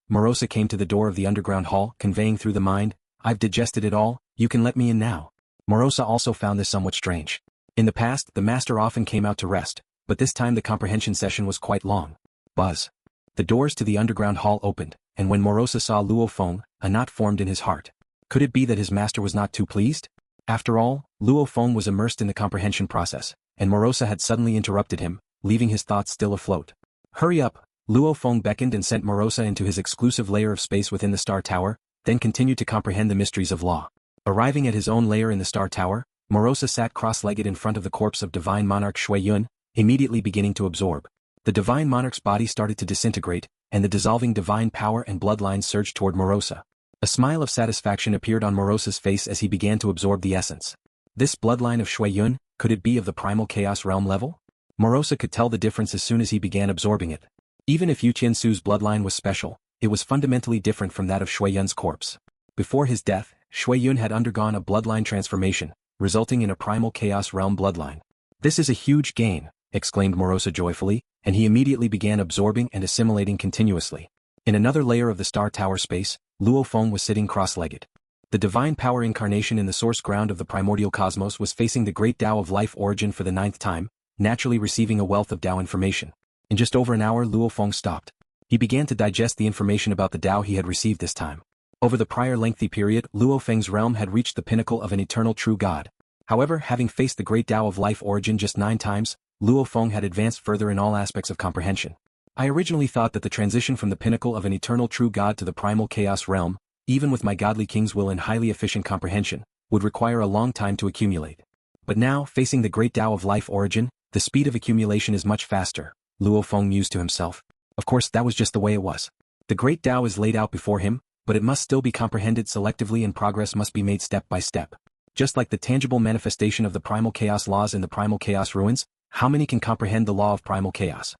Speaker 1: Morosa came to the door of the underground hall, conveying through the mind, I've digested it all, you can let me in now. Morosa also found this somewhat strange. In the past, the master often came out to rest, but this time the comprehension session was quite long. Buzz. The doors to the underground hall opened, and when Morosa saw Luo Feng, a knot formed in his heart. Could it be that his master was not too pleased? After all, Luo Feng was immersed in the comprehension process, and Morosa had suddenly interrupted him, leaving his thoughts still afloat. Hurry up! Luo Feng beckoned and sent Morosa into his exclusive layer of space within the Star Tower, then continued to comprehend the mysteries of law. Arriving at his own layer in the Star Tower, Morosa sat cross-legged in front of the corpse of Divine Monarch Xue Yun, immediately beginning to absorb. The Divine Monarch's body started to disintegrate, and the dissolving divine power and bloodlines surged toward Morosa. A smile of satisfaction appeared on Morosa's face as he began to absorb the essence. This bloodline of Xue Yun, could it be of the Primal Chaos realm level? Morosa could tell the difference as soon as he began absorbing it. Even if Yutian Su's bloodline was special, it was fundamentally different from that of Xue Yun's corpse. Before his death, Xue Yun had undergone a bloodline transformation, resulting in a Primal Chaos realm bloodline. This is a huge gain, exclaimed Morosa joyfully, and he immediately began absorbing and assimilating continuously. In another layer of the Star Tower space, Luo Feng was sitting cross-legged. The divine power incarnation in the source ground of the primordial cosmos was facing the great Tao of life origin for the 9th time, naturally receiving a wealth of Tao information. In just over an hour Luo Feng stopped. He began to digest the information about the Tao he had received this time. Over the prior lengthy period, Luo Feng's realm had reached the pinnacle of an eternal true god. However, having faced the great Tao of life origin just 9 times, Luo Feng had advanced further in all aspects of comprehension. I originally thought that the transition from the pinnacle of an eternal true god to the primal chaos realm, even with my godly king's will and highly efficient comprehension, would require a long time to accumulate. But now, facing the great Tao of life origin, the speed of accumulation is much faster, Luo Feng mused to himself. Of course, that was just the way it was. The great Tao is laid out before him, but it must still be comprehended selectively and progress must be made step by step. Just like the tangible manifestation of the primal chaos laws in the primal chaos ruins, how many can comprehend the law of primal chaos?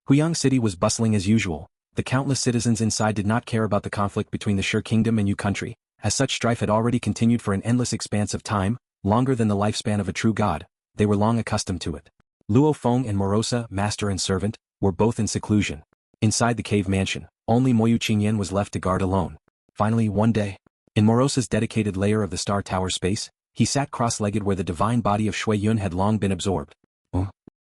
Speaker 1: Huyang City was bustling as usual. The countless citizens inside did not care about the conflict between the Shi Kingdom and Yu country, as such strife had already continued for an endless expanse of time, longer than the lifespan of a true god. They were long accustomed to it. Luo Feng and Morosa, master and servant, were both in seclusion. Inside the cave mansion, only Moyu Qingyan was left to guard alone. Finally, one day, in Morosa's dedicated layer of the Star Tower space, he sat cross-legged where the divine body of Xue Yun had long been absorbed.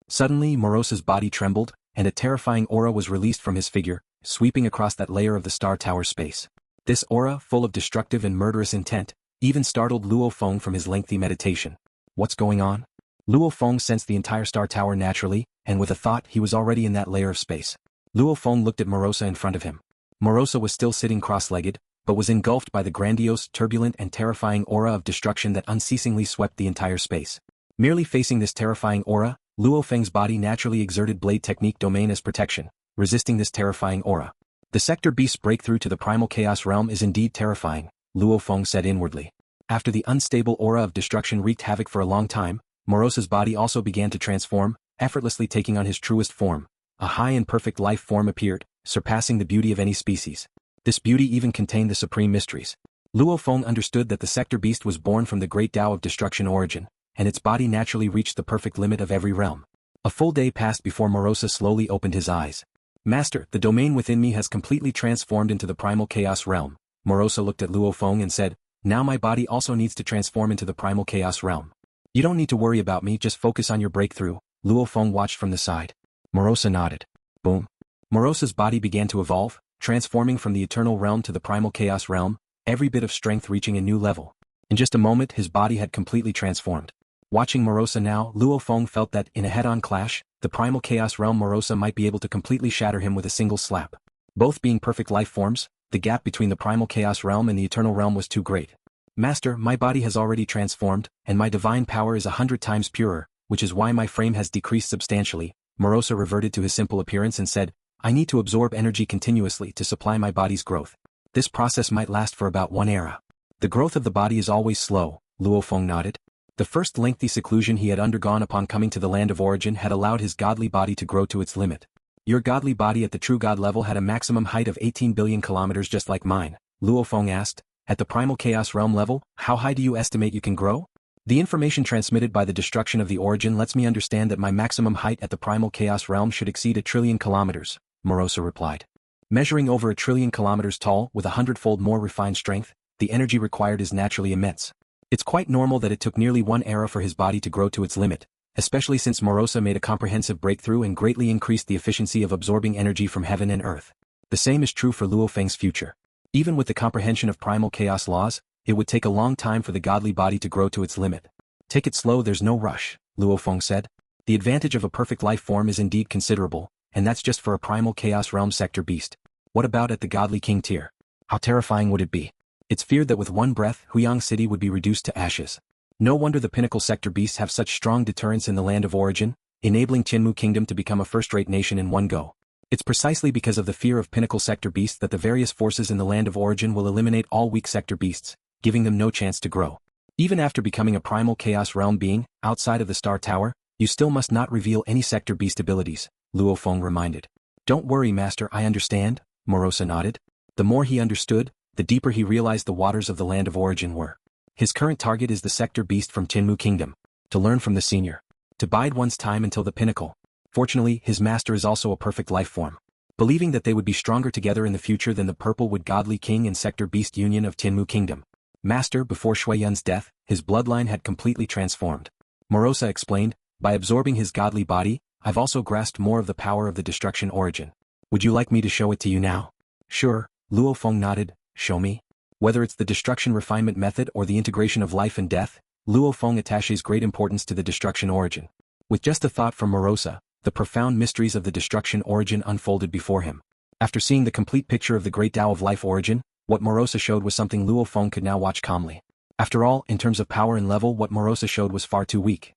Speaker 1: Suddenly, Morosa's body trembled, and a terrifying aura was released from his figure, sweeping across that layer of the Star Tower space. This aura, full of destructive and murderous intent, even startled Luo Feng from his lengthy meditation. What's going on? Luo Feng sensed the entire Star Tower naturally, and with a thought he was already in that layer of space. Luo Feng looked at Morosa in front of him. Morosa was still sitting cross-legged, but was engulfed by the grandiose, turbulent and terrifying aura of destruction that unceasingly swept the entire space. Merely facing this terrifying aura, Luo Feng's body naturally exerted blade technique domain as protection, resisting this terrifying aura. The sector beast's breakthrough to the primal chaos realm is indeed terrifying, Luo Feng said inwardly. After the unstable aura of destruction wreaked havoc for a long time, Morosa's body also began to transform, effortlessly taking on his truest form. A high and perfect life form appeared, surpassing the beauty of any species. This beauty even contained the supreme mysteries. Luo Feng understood that the sector beast was born from the great Tao of destruction origin, and its body naturally reached the perfect limit of every realm. A full day passed before Morosa slowly opened his eyes. Master, the domain within me has completely transformed into the primal chaos realm. Morosa looked at Luo Feng and said, now my body also needs to transform into the primal chaos realm. You don't need to worry about me, just focus on your breakthrough. Luo Feng watched from the side. Morosa nodded. Boom. Morosa's body began to evolve, transforming from the eternal realm to the primal chaos realm, every bit of strength reaching a new level. In just a moment his body had completely transformed. Watching Morosa now, Luo Feng felt that, in a head-on clash, the primal chaos realm Morosa might be able to completely shatter him with a single slap. Both being perfect life forms, the gap between the primal chaos realm and the eternal realm was too great. Master, my body has already transformed, and my divine power is 100 times purer, which is why my frame has decreased substantially. Morosa reverted to his simple appearance and said, I need to absorb energy continuously to supply my body's growth. This process might last for about 1 era. The growth of the body is always slow, Luo Feng nodded. The first lengthy seclusion he had undergone upon coming to the land of origin had allowed his godly body to grow to its limit. Your godly body at the true god level had a maximum height of 18 billion kilometers just like mine, Luo Feng asked. At the Primal Chaos realm level, how high do you estimate you can grow? The information transmitted by the destruction of the origin lets me understand that my maximum height at the Primal Chaos realm should exceed 1 trillion kilometers, Morosa replied. Measuring over 1 trillion kilometers tall with 100-fold more refined strength, the energy required is naturally immense. It's quite normal that it took nearly 1 era for his body to grow to its limit, especially since Morosa made a comprehensive breakthrough and greatly increased the efficiency of absorbing energy from heaven and earth. The same is true for Luo Feng's future. Even with the comprehension of primal chaos laws, it would take a long time for the godly body to grow to its limit. Take it slow, there's no rush, Luo Feng said. The advantage of a perfect life form is indeed considerable, and that's just for a primal chaos realm sector beast. What about at the godly king tier? How terrifying would it be? It's feared that with one breath, Huyang City would be reduced to ashes. No wonder the pinnacle sector beasts have such strong deterrence in the land of origin, enabling Qinmu Kingdom to become a first-rate nation in one go. It's precisely because of the fear of pinnacle sector beasts that the various forces in the land of origin will eliminate all weak sector beasts, giving them no chance to grow. Even after becoming a primal chaos realm being, outside of the Star Tower, you still must not reveal any sector beast abilities, Luo Feng reminded. Don't worry, Master, I understand, Morosa nodded. The more he understood, the deeper he realized the waters of the land of origin were. His current target is the sector beast from Qinmu Kingdom. To learn from the senior. To bide one's time until the pinnacle. Fortunately, his master is also a perfect life form. Believing that they would be stronger together in the future than the purple-wood godly king and sector beast union of Qinmu Kingdom. Master, before Xue Yun's death, his bloodline had completely transformed. Morosa explained, by absorbing his godly body, I've also grasped more of the power of the destruction origin. Would you like me to show it to you now? Sure, Luo Feng nodded, show me. Whether it's the destruction refinement method or the integration of life and death, Luo Feng attaches great importance to the destruction origin. With just a thought from Morosa, the profound mysteries of the destruction origin unfolded before him. After seeing the complete picture of the great Tao of life origin, what Morosa showed was something Luo Feng could now watch calmly. After all, in terms of power and level, what Morosa showed was far too weak.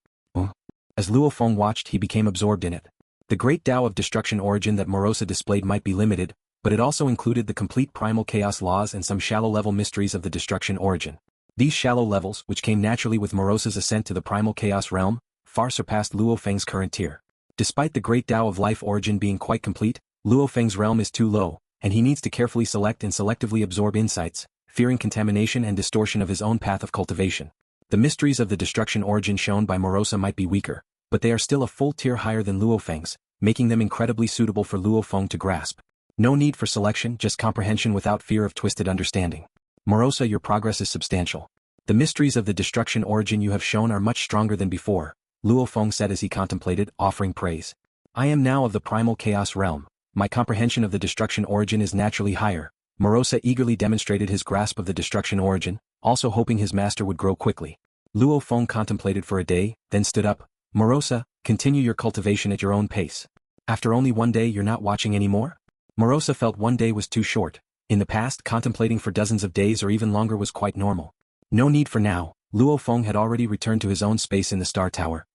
Speaker 1: As Luo Feng watched, he became absorbed in it. The great Tao of destruction origin that Morosa displayed might be limited, but it also included the complete primal chaos laws and some shallow-level mysteries of the destruction origin. These shallow levels, which came naturally with Morosa's ascent to the primal chaos realm, far surpassed Luo Feng's current tier. Despite the great Tao of life origin being quite complete, Luo Feng's realm is too low, and he needs to carefully select and selectively absorb insights, fearing contamination and distortion of his own path of cultivation. The mysteries of the destruction origin shown by Morosa might be weaker, but they are still a full tier higher than Luo Feng's, making them incredibly suitable for Luo Feng to grasp. No need for selection, just comprehension without fear of twisted understanding. Morosa, your progress is substantial. The mysteries of the destruction origin you have shown are much stronger than before, Luo Feng said as he contemplated, offering praise. I am now of the primal chaos realm. My comprehension of the destruction origin is naturally higher. Morosa eagerly demonstrated his grasp of the destruction origin, also hoping his master would grow quickly. Luo Feng contemplated for a day, then stood up. Morosa, continue your cultivation at your own pace. After only one day you're not watching anymore? Morosa felt one day was too short. In the past, contemplating for dozens of days or even longer was quite normal. No need for now, Luo Feng had already returned to his own space in the Star Tower.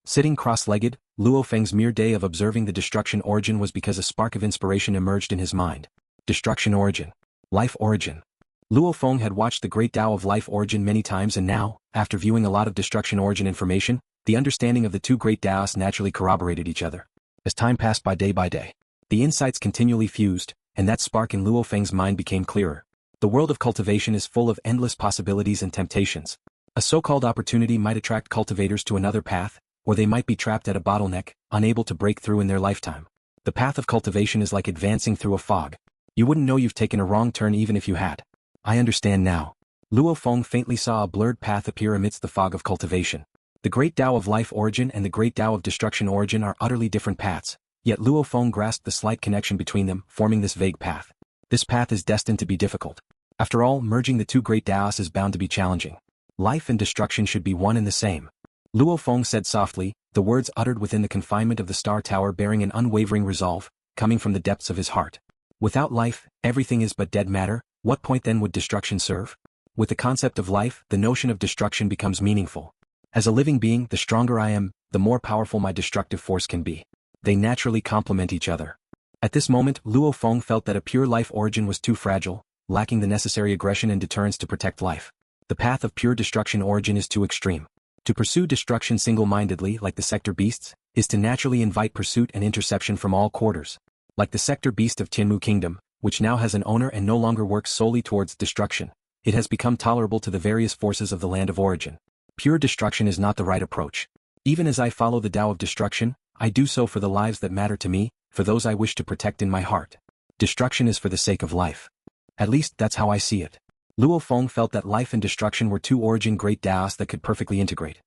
Speaker 1: Sitting cross-legged, Luo Feng's mere day of observing the destruction origin was because a spark of inspiration emerged in his mind. Destruction origin. Life origin. Luo Feng had watched the great Tao of life origin many times and now, after viewing a lot of destruction origin information, the understanding of the two great Taos naturally corroborated each other. As time passed by day, the insights continually fused, and that spark in Luo Feng's mind became clearer. The world of cultivation is full of endless possibilities and temptations. A so-called opportunity might attract cultivators to another path, or they might be trapped at a bottleneck, unable to break through in their lifetime. The path of cultivation is like advancing through a fog. You wouldn't know you've taken a wrong turn even if you had. I understand now. Luo Feng faintly saw a blurred path appear amidst the fog of cultivation. The great Tao of life origin and the great Tao of destruction origin are utterly different paths, yet Luo Feng grasped the slight connection between them, forming this vague path. This path is destined to be difficult. After all, merging the two great Taos is bound to be challenging. Life and destruction should be one and the same. Luo Feng said softly, the words uttered within the confinement of the Star Tower bearing an unwavering resolve, coming from the depths of his heart. Without life, everything is but dead matter. What point then would destruction serve? With the concept of life, the notion of destruction becomes meaningful. As a living being, the stronger I am, the more powerful my destructive force can be. They naturally complement each other. At this moment, Luo Feng felt that a pure life origin was too fragile, lacking the necessary aggression and deterrence to protect life. The path of pure destruction origin is too extreme. To pursue destruction single-mindedly like the sector beasts, is to naturally invite pursuit and interception from all quarters. Like the sector beast of Tianmu Kingdom, which now has an owner and no longer works solely towards destruction, it has become tolerable to the various forces of the land of origin. Pure destruction is not the right approach. Even as I follow the Tao of destruction, I do so for the lives that matter to me, for those I wish to protect in my heart. Destruction is for the sake of life. At least that's how I see it. Luo Feng felt that life and destruction were two origin great Taos that could perfectly integrate.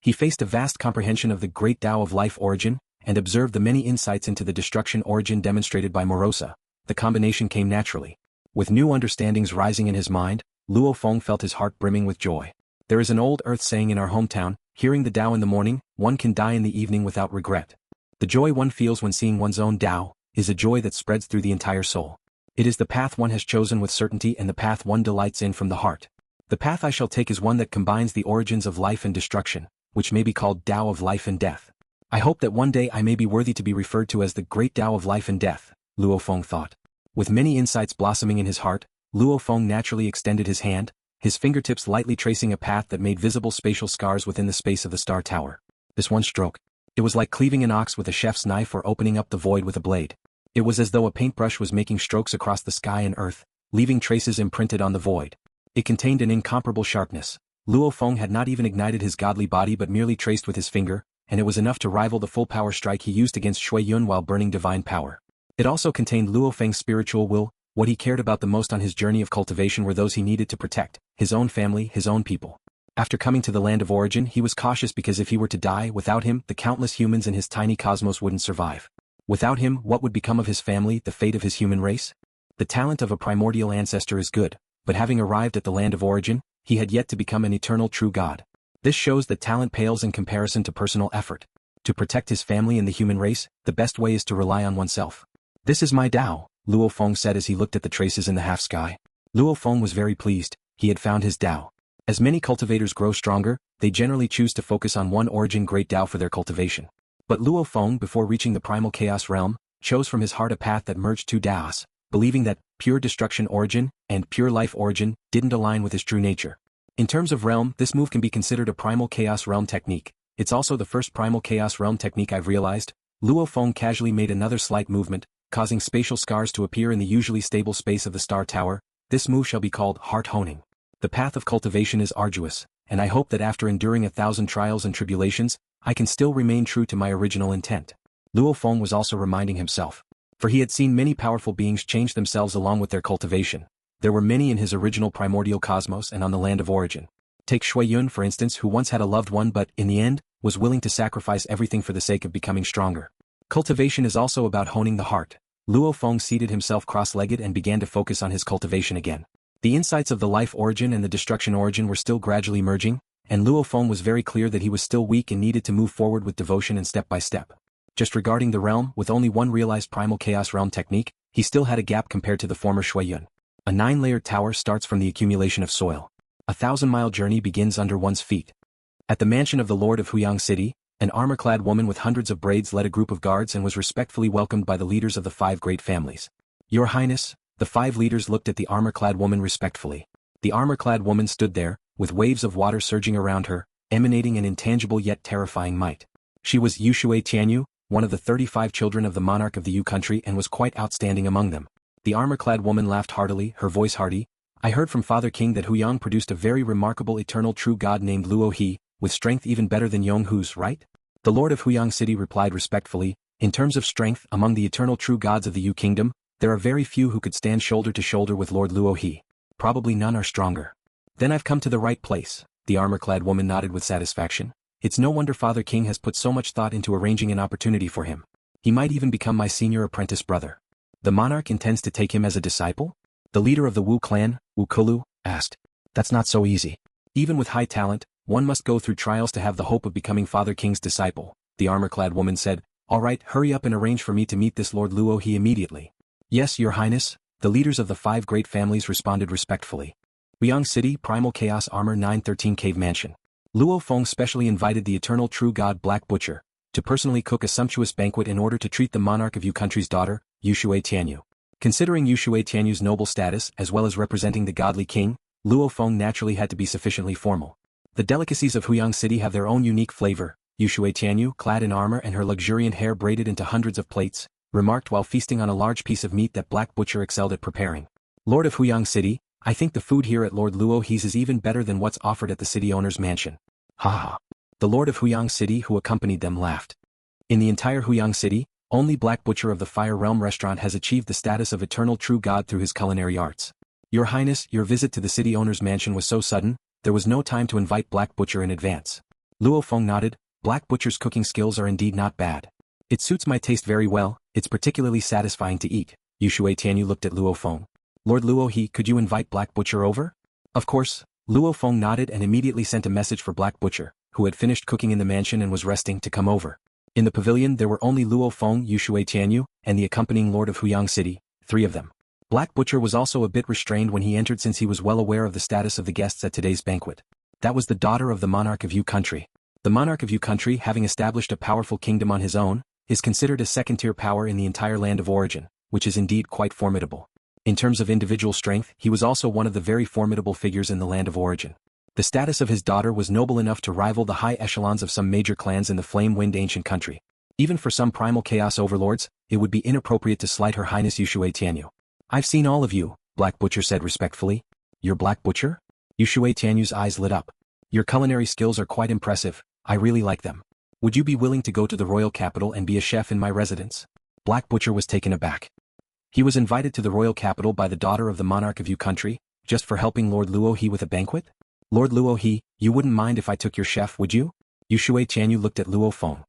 Speaker 1: He faced a vast comprehension of the great Tao of life origin, and observed the many insights into the destruction origin demonstrated by Morosa. The combination came naturally. With new understandings rising in his mind, Luo Feng felt his heart brimming with joy. There is an old earth saying in our hometown, hearing the Tao in the morning, one can die in the evening without regret. The joy one feels when seeing one's own Tao is a joy that spreads through the entire soul. It is the path one has chosen with certainty and the path one delights in from the heart. The path I shall take is one that combines the origins of life and destruction, which may be called Tao of life and death. I hope that one day I may be worthy to be referred to as the great Tao of life and death, Luo Feng thought. With many insights blossoming in his heart, Luo Feng naturally extended his hand, his fingertips lightly tracing a path that made visible spatial scars within the space of the star tower. This one stroke. It was like cleaving an ox with a chef's knife or opening up the void with a blade. It was as though a paintbrush was making strokes across the sky and earth, leaving traces imprinted on the void. It contained an incomparable sharpness. Luo Feng had not even ignited his godly body but merely traced with his finger, and it was enough to rival the full power strike he used against Xue Yun while burning divine power. It also contained Luo Feng's spiritual will. What he cared about the most on his journey of cultivation were those he needed to protect, his own family, his own people. After coming to the land of origin he was cautious because if he were to die without him, the countless humans in his tiny cosmos wouldn't survive. Without him, what would become of his family, the fate of his human race? The talent of a primordial ancestor is good, but having arrived at the land of origin, he had yet to become an eternal true god. This shows that talent pales in comparison to personal effort. To protect his family and the human race, the best way is to rely on oneself. This is my Tao, Luo Feng said as he looked at the traces in the half-sky. Luo Feng was very pleased, he had found his Tao. As many cultivators grow stronger, they generally choose to focus on one origin great Tao for their cultivation. But Luo Feng, before reaching the primal chaos realm, chose from his heart a path that merged two Taos, believing that pure destruction origin and pure life origin didn't align with his true nature. In terms of realm, this move can be considered a primal chaos realm technique. It's also the first primal chaos realm technique I've realized. Luo Feng casually made another slight movement, causing spatial scars to appear in the usually stable space of the star tower. This move shall be called heart honing. The path of cultivation is arduous, and I hope that after enduring 1,000 trials and tribulations, I can still remain true to my original intent. Luo Feng was also reminding himself. For he had seen many powerful beings change themselves along with their cultivation. There were many in his original primordial cosmos and on the land of origin. Take Xue Yun for instance, who once had a loved one but, in the end, was willing to sacrifice everything for the sake of becoming stronger. Cultivation is also about honing the heart. Luo Feng seated himself cross-legged and began to focus on his cultivation again. The insights of the life origin and the destruction origin were still gradually merging, and Luo Feng was very clear that he was still weak and needed to move forward with devotion and step by step. Just regarding the realm, with only one realized primal chaos realm technique, he still had a gap compared to the former Xue Yun. A 9-layered tower starts from the accumulation of soil. A 1,000-mile journey begins under one's feet. At the mansion of the Lord of Huyang City, an armor-clad woman with hundreds of braids led a group of guards and was respectfully welcomed by the leaders of the 5 great families. Your Highness, the 5 leaders looked at the armor-clad woman respectfully. The armor-clad woman stood there, with waves of water surging around her, emanating an intangible yet terrifying might. She was Yushui Tianyu, one of the 35 children of the monarch of the Yu country and was quite outstanding among them. The armor-clad woman laughed heartily, her voice hearty. I heard from Father King that Huyang produced a very remarkable eternal true god named Luo He, with strength even better than Yong Hu's, right? The Lord of Huyang City replied respectfully, in terms of strength, among the eternal true gods of the Yu kingdom, there are very few who could stand shoulder to shoulder with Lord Luo He. Probably none are stronger. Then I've come to the right place, the armor-clad woman nodded with satisfaction. It's no wonder Father King has put so much thought into arranging an opportunity for him. He might even become my senior apprentice brother. The monarch intends to take him as a disciple? The leader of the Wu clan, Wu Kulu, asked. That's not so easy. Even with high talent, one must go through trials to have the hope of becoming Father King's disciple, the armor-clad woman said. All right, hurry up and arrange for me to meet this Lord Luo He immediately. Yes, Your Highness, the leaders of the 5 great families responded respectfully. Huyang City, Primal Chaos Armor 913 Cave Mansion. Luo Feng specially invited the eternal true god Black Butcher to personally cook a sumptuous banquet in order to treat the monarch of Yu country's daughter, Yushui Tianyu. Considering Yushui Tianyu's noble status as well as representing the godly king, Luo Feng naturally had to be sufficiently formal. The delicacies of Huyang City have their own unique flavor, Xue Tianyu, clad in armor and her luxuriant hair braided into hundreds of plates, remarked while feasting on a large piece of meat that Black Butcher excelled at preparing. Lord of Huyang City, I think the food here at Lord Luo He's is even better than what's offered at the city owner's mansion. Ha ha. The Lord of Huyang City who accompanied them laughed. In the entire Huyang City, only Black Butcher of the Fire Realm restaurant has achieved the status of eternal true god through his culinary arts. Your Highness, your visit to the city owner's mansion was so sudden, there was no time to invite Black Butcher in advance. Luo Feng nodded. Black Butcher's cooking skills are indeed not bad. It suits my taste very well, it's particularly satisfying to eat. Xue Tianyu looked at Luo Feng. Lord Luo He, could you invite Black Butcher over? Of course. Luo Feng nodded and immediately sent a message for Black Butcher, who had finished cooking in the mansion and was resting, to come over. In the pavilion there were only Luo Feng, Xue Tianyu, and the accompanying Lord of Huyang City, 3 of them. Black Butcher was also a bit restrained when he entered since he was well aware of the status of the guests at today's banquet. That was the daughter of the Monarch of Yu country. The Monarch of Yu country, having established a powerful kingdom on his own, is considered a second-tier power in the entire land of origin, which is indeed quite formidable. In terms of individual strength, he was also one of the very formidable figures in the land of origin. The status of his daughter was noble enough to rival the high echelons of some major clans in the Flame Wind ancient country. Even for some Primal Chaos Overlords, it would be inappropriate to slight Her Highness Xue Tianyu. I've seen all of you, Black Butcher said respectfully. You're Black Butcher? Xue Tianyu's eyes lit up. Your culinary skills are quite impressive, I really like them. Would you be willing to go to the royal capital and be a chef in my residence? Black Butcher was taken aback. He was invited to the royal capital by the daughter of the Monarch of Yu country, just for helping Lord Luo He with a banquet? Lord Luo He, you wouldn't mind if I took your chef, would you? Xue Tianyu looked at Luo Feng.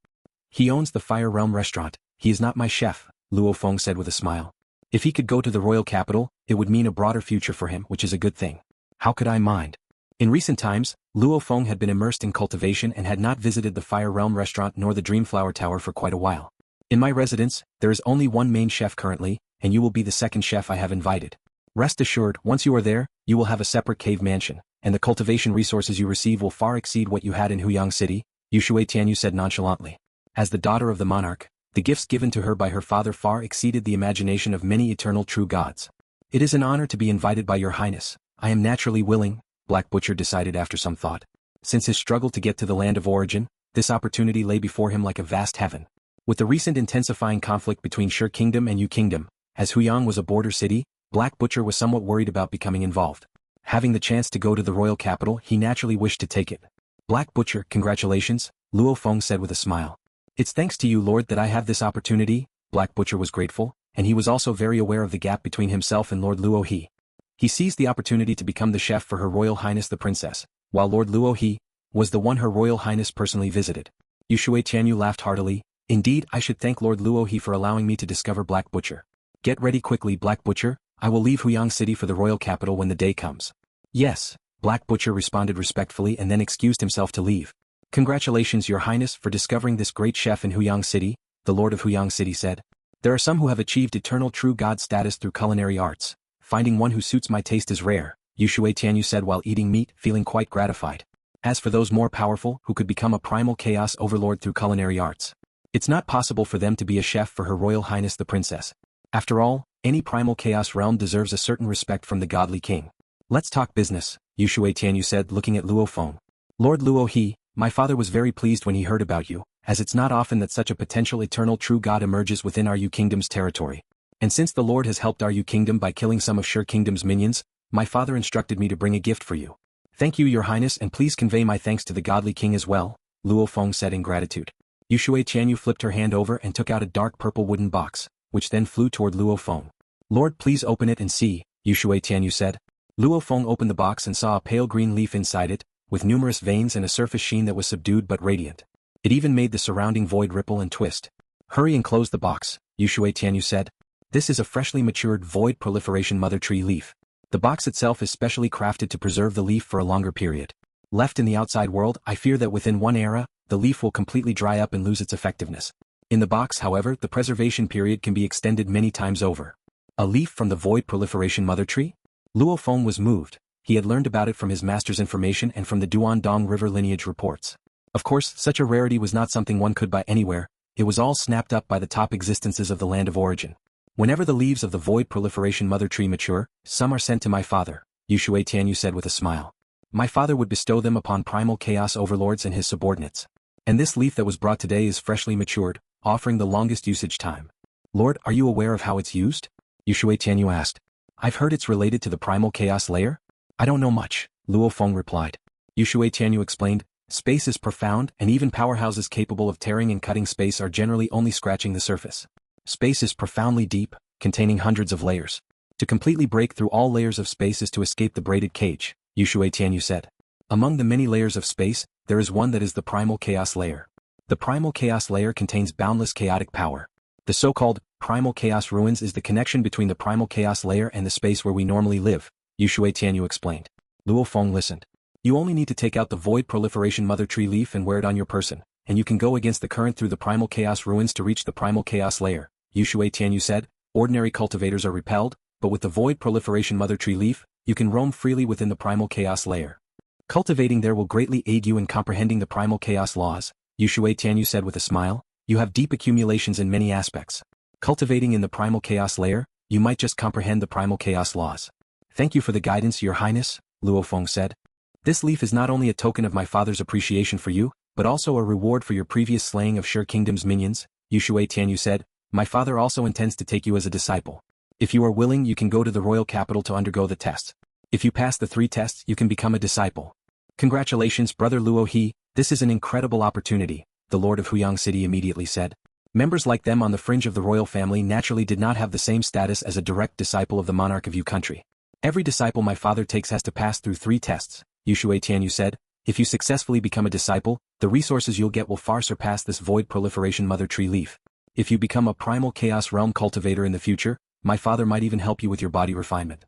Speaker 1: He owns the Fire Realm restaurant, he is not my chef, Luo Feng said with a smile. If he could go to the royal capital, it would mean a broader future for him, which is a good thing. How could I mind? In recent times, Luo Feng had been immersed in cultivation and had not visited the Fire Realm restaurant nor the Dreamflower Tower for quite a while. In my residence, there is only one main chef currently, and you will be the second chef I have invited. Rest assured, once you are there, you will have a separate cave mansion, and the cultivation resources you receive will far exceed what you had in Huyang City, Xue Tianyu said nonchalantly. As the daughter of the monarch, the gifts given to her by her father far exceeded the imagination of many eternal true gods. It is an honor to be invited by your highness. I am naturally willing, Black Butcher decided after some thought. Since his struggle to get to the land of origin, this opportunity lay before him like a vast heaven. With the recent intensifying conflict between Shi Kingdom and Yu Kingdom, as Huyang was a border city, Black Butcher was somewhat worried about becoming involved. Having the chance to go to the royal capital, he naturally wished to take it. Black Butcher, congratulations, Luo Feng said with a smile. It's thanks to you, Lord, that I have this opportunity. Black Butcher was grateful, and he was also very aware of the gap between himself and Lord Luo He. He seized the opportunity to become the chef for Her Royal Highness the Princess, while Lord Luo He was the one Her Royal Highness personally visited. Xue Tianyu laughed heartily. Indeed, I should thank Lord Luo He for allowing me to discover Black Butcher. Get ready quickly, Black Butcher, I will leave Huyang City for the royal capital when the day comes. Yes, Black Butcher responded respectfully and then excused himself to leave. Congratulations, Your Highness, for discovering this great chef in Huyang City, the Lord of Huyang City said. There are some who have achieved eternal true god status through culinary arts. Finding one who suits my taste is rare, Xue Tianyu said while eating meat, feeling quite gratified. As for those more powerful who could become a Primal Chaos Overlord through culinary arts, it's not possible for them to be a chef for Her Royal Highness the Princess. After all, any Primal Chaos realm deserves a certain respect from the godly king. Let's talk business, Xue Tianyu said looking at Luo Feng. Lord Luo He, my father was very pleased when he heard about you, as it's not often that such a potential eternal true god emerges within our Yu Kingdom's territory. And since the Lord has helped our Yu Kingdom by killing some of Shi Kingdom's minions, my father instructed me to bring a gift for you. Thank you, Your Highness, and please convey my thanks to the godly king as well, Luo Feng said in gratitude. Xue Tianyu flipped her hand over and took out a dark purple wooden box, which then flew toward Luo Feng. Lord, please open it and see, Xue Tianyu said. Luo Feng opened the box and saw a pale green leaf inside it, with numerous veins and a surface sheen that was subdued but radiant. It even made the surrounding void ripple and twist. Hurry and close the box, Xue Tianyu said. This is a freshly matured void proliferation mother tree leaf. The box itself is specially crafted to preserve the leaf for a longer period. Left in the outside world, I fear that within one era, the leaf will completely dry up and lose its effectiveness. In the box, however, the preservation period can be extended many times over. A leaf from the void proliferation mother tree? Luo Feng was moved. He had learned about it from his master's information and from the Duandong River lineage reports. Of course, such a rarity was not something one could buy anywhere, it was all snapped up by the top existences of the land of origin. Whenever the leaves of the void proliferation mother tree mature, some are sent to my father, Xue Tianyu said with a smile. my father would bestow them upon Primal Chaos Overlords and his subordinates. And this leaf that was brought today is freshly matured, offering the longest usage time. Lord, are you aware of how it's used? Yue Tianyu asked. I've heard it's related to the Primal Chaos layer? I don't know much, Luo Feng replied. Yue Tianyu explained, space is profound and even powerhouses capable of tearing and cutting space are generally only scratching the surface. Space is profoundly deep, containing hundreds of layers. To completely break through all layers of space is to escape the braided cage, Yue Tianyu said. Among the many layers of space, there is one that is the Primal Chaos layer. The Primal Chaos layer contains boundless chaotic power. The so-called Primal Chaos ruins is the connection between the Primal Chaos layer and the space where we normally live, Yue Tianyu explained. Luo Feng listened. You only need to take out the Void Proliferation Mother Tree leaf and wear it on your person, and you can go against the current through the Primal Chaos ruins to reach the Primal Chaos layer, Yue Tianyu said. Ordinary cultivators are repelled, but with the Void Proliferation Mother Tree leaf, you can roam freely within the Primal Chaos layer. Cultivating there will greatly aid you in comprehending the Primal Chaos laws, Yue Tianyu said with a smile. You have deep accumulations in many aspects. Cultivating in the Primal Chaos layer, you might just comprehend the Primal Chaos laws. Thank you for the guidance, Your Highness, Luo Feng said. This leaf is not only a token of my father's appreciation for you, but also a reward for your previous slaying of Sher Kingdom's minions, Yue Tianyu said. My father also intends to take you as a disciple. If you are willing, you can go to the royal capital to undergo the test. If you pass the 3 tests, you can become a disciple. Congratulations, Brother Luo He, this is an incredible opportunity, the Lord of Huyang City immediately said. Members like them on the fringe of the royal family naturally did not have the same status as a direct disciple of the monarch of Yu country. Every disciple my father takes has to pass through 3 tests, Yue Tianyu said. If you successfully become a disciple, the resources you'll get will far surpass this Void Proliferation Mother Tree leaf. If you become a Primal Chaos Realm cultivator in the future, my father might even help you with your body refinement.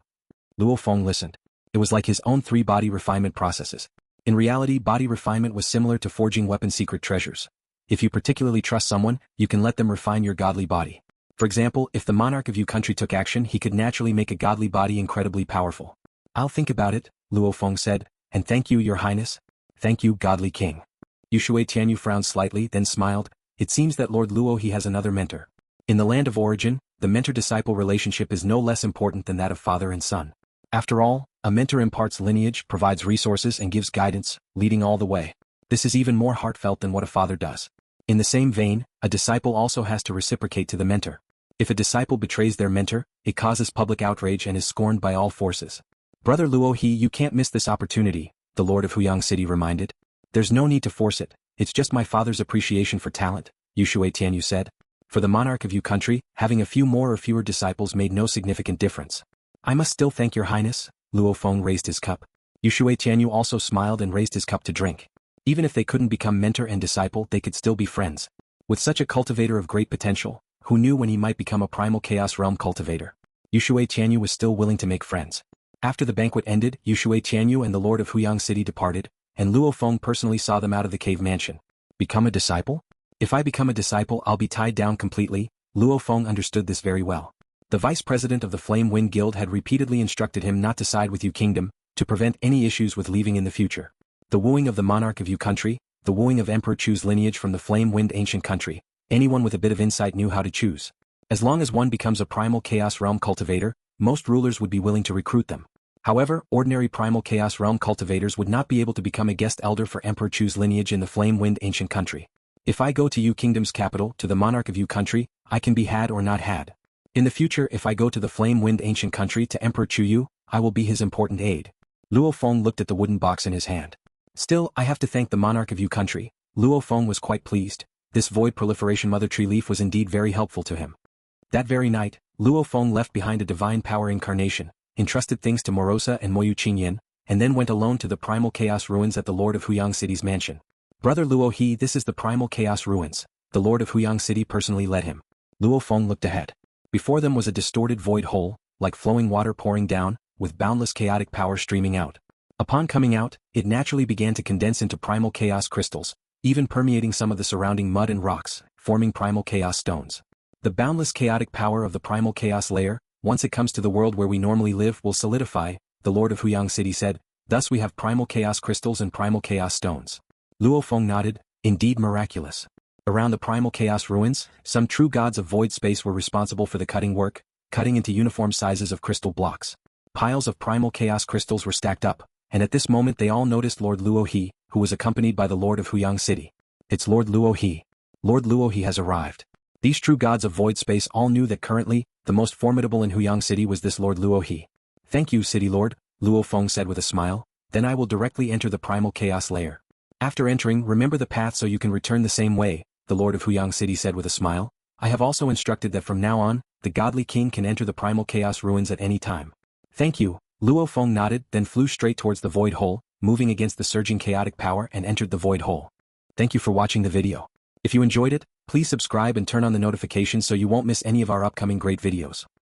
Speaker 1: Luo Feng listened. It was like his own 3 body refinement processes. In reality, body refinement was similar to forging weapon secret treasures. If you particularly trust someone, you can let them refine your godly body. For example, if the monarch of Yu country took action, he could naturally make a godly body incredibly powerful. I'll think about it, Luo Feng said, and thank you, Your Highness. Thank you, godly king. Yue Tianyu frowned slightly, then smiled. It seems that Lord Luo He has another mentor. In the land of origin, the mentor-disciple relationship is no less important than that of father and son. After all, a mentor imparts lineage, provides resources and gives guidance, leading all the way. This is even more heartfelt than what a father does. In the same vein, a disciple also has to reciprocate to the mentor. If a disciple betrays their mentor, it causes public outrage and is scorned by all forces. Brother Luo He, you can't miss this opportunity, the Lord of Huyang City reminded. There's no need to force it, it's just my father's appreciation for talent, Yue Tianyu said. For the monarch of Yu country, having a few more or fewer disciples made no significant difference. I must still thank Your Highness, Luo Feng raised his cup. Yue Tianyu also smiled and raised his cup to drink. Even if they couldn't become mentor and disciple, they could still be friends. With such a cultivator of great potential, who knew when he might become a Primal Chaos Realm cultivator? Yue Tianyu was still willing to make friends. After the banquet ended, Yue Tianyu and the Lord of Huyang City departed, and Luo Feng personally saw them out of the cave mansion. Become a disciple? If I become a disciple, I'll be tied down completely. Luo Feng understood this very well. The vice president of the Flame Wind Guild had repeatedly instructed him not to side with Yu Kingdom, to prevent any issues with leaving in the future. The wooing of the monarch of Yu country, the wooing of Emperor Chu's lineage from the Flame Wind ancient country, anyone with a bit of insight knew how to choose. As long as one becomes a Primal Chaos Realm cultivator, most rulers would be willing to recruit them. However, ordinary Primal Chaos Realm cultivators would not be able to become a guest elder for Emperor Chu's lineage in the Flame Wind ancient country. If I go to Yu Kingdom's capital, to the monarch of Yu country, I can be had or not had. In the future, if I go to the Flame Wind ancient country to Emperor Chu Yu, I will be his important aide. Luo Feng looked at the wooden box in his hand. Still, I have to thank the monarch of Yu country. Luo Feng was quite pleased. This Void Proliferation Mother Tree leaf was indeed very helpful to him. That very night, Luo Feng left behind a divine power incarnation, entrusted things to Morosa and Moyu Qingyan, and then went alone to the Primal Chaos ruins at the Lord of Huyang City's mansion. Brother Luo He, this is the Primal Chaos ruins. The Lord of Huyang City personally led him. Luo Feng looked ahead. Before them was a distorted void hole, like flowing water pouring down, with boundless chaotic power streaming out. Upon coming out, it naturally began to condense into primal chaos crystals, even permeating some of the surrounding mud and rocks, forming primal chaos stones. The boundless chaotic power of the primal chaos layer, once it comes to the world where we normally live, will solidify, the Lord of Huyang City said. Thus we have primal chaos crystals and primal chaos stones. Luo Feng nodded. Indeed miraculous. Around the primal chaos ruins, some true gods of void space were responsible for the cutting work, cutting into uniform sizes of crystal blocks. Piles of primal chaos crystals were stacked up, and at this moment they all noticed Lord Luo He, who was accompanied by the Lord of Huyang City. It's Lord Luo He. Lord Luo He has arrived. These true gods of void space all knew that currently, the most formidable in Huyang City was this Lord Luo He. Thank you, City Lord, Luo Feng said with a smile, then I will directly enter the Primal Chaos layer. After entering, remember the path so you can return the same way, the Lord of Huyang City said with a smile. I have also instructed that from now on, the godly king can enter the Primal Chaos ruins at any time. Thank you, Luo Feng nodded, then flew straight towards the void hole, moving against the surging chaotic power and entered the void hole. Thank you for watching the video. If you enjoyed it, please subscribe and turn on the notifications so you won't miss any of our upcoming great videos.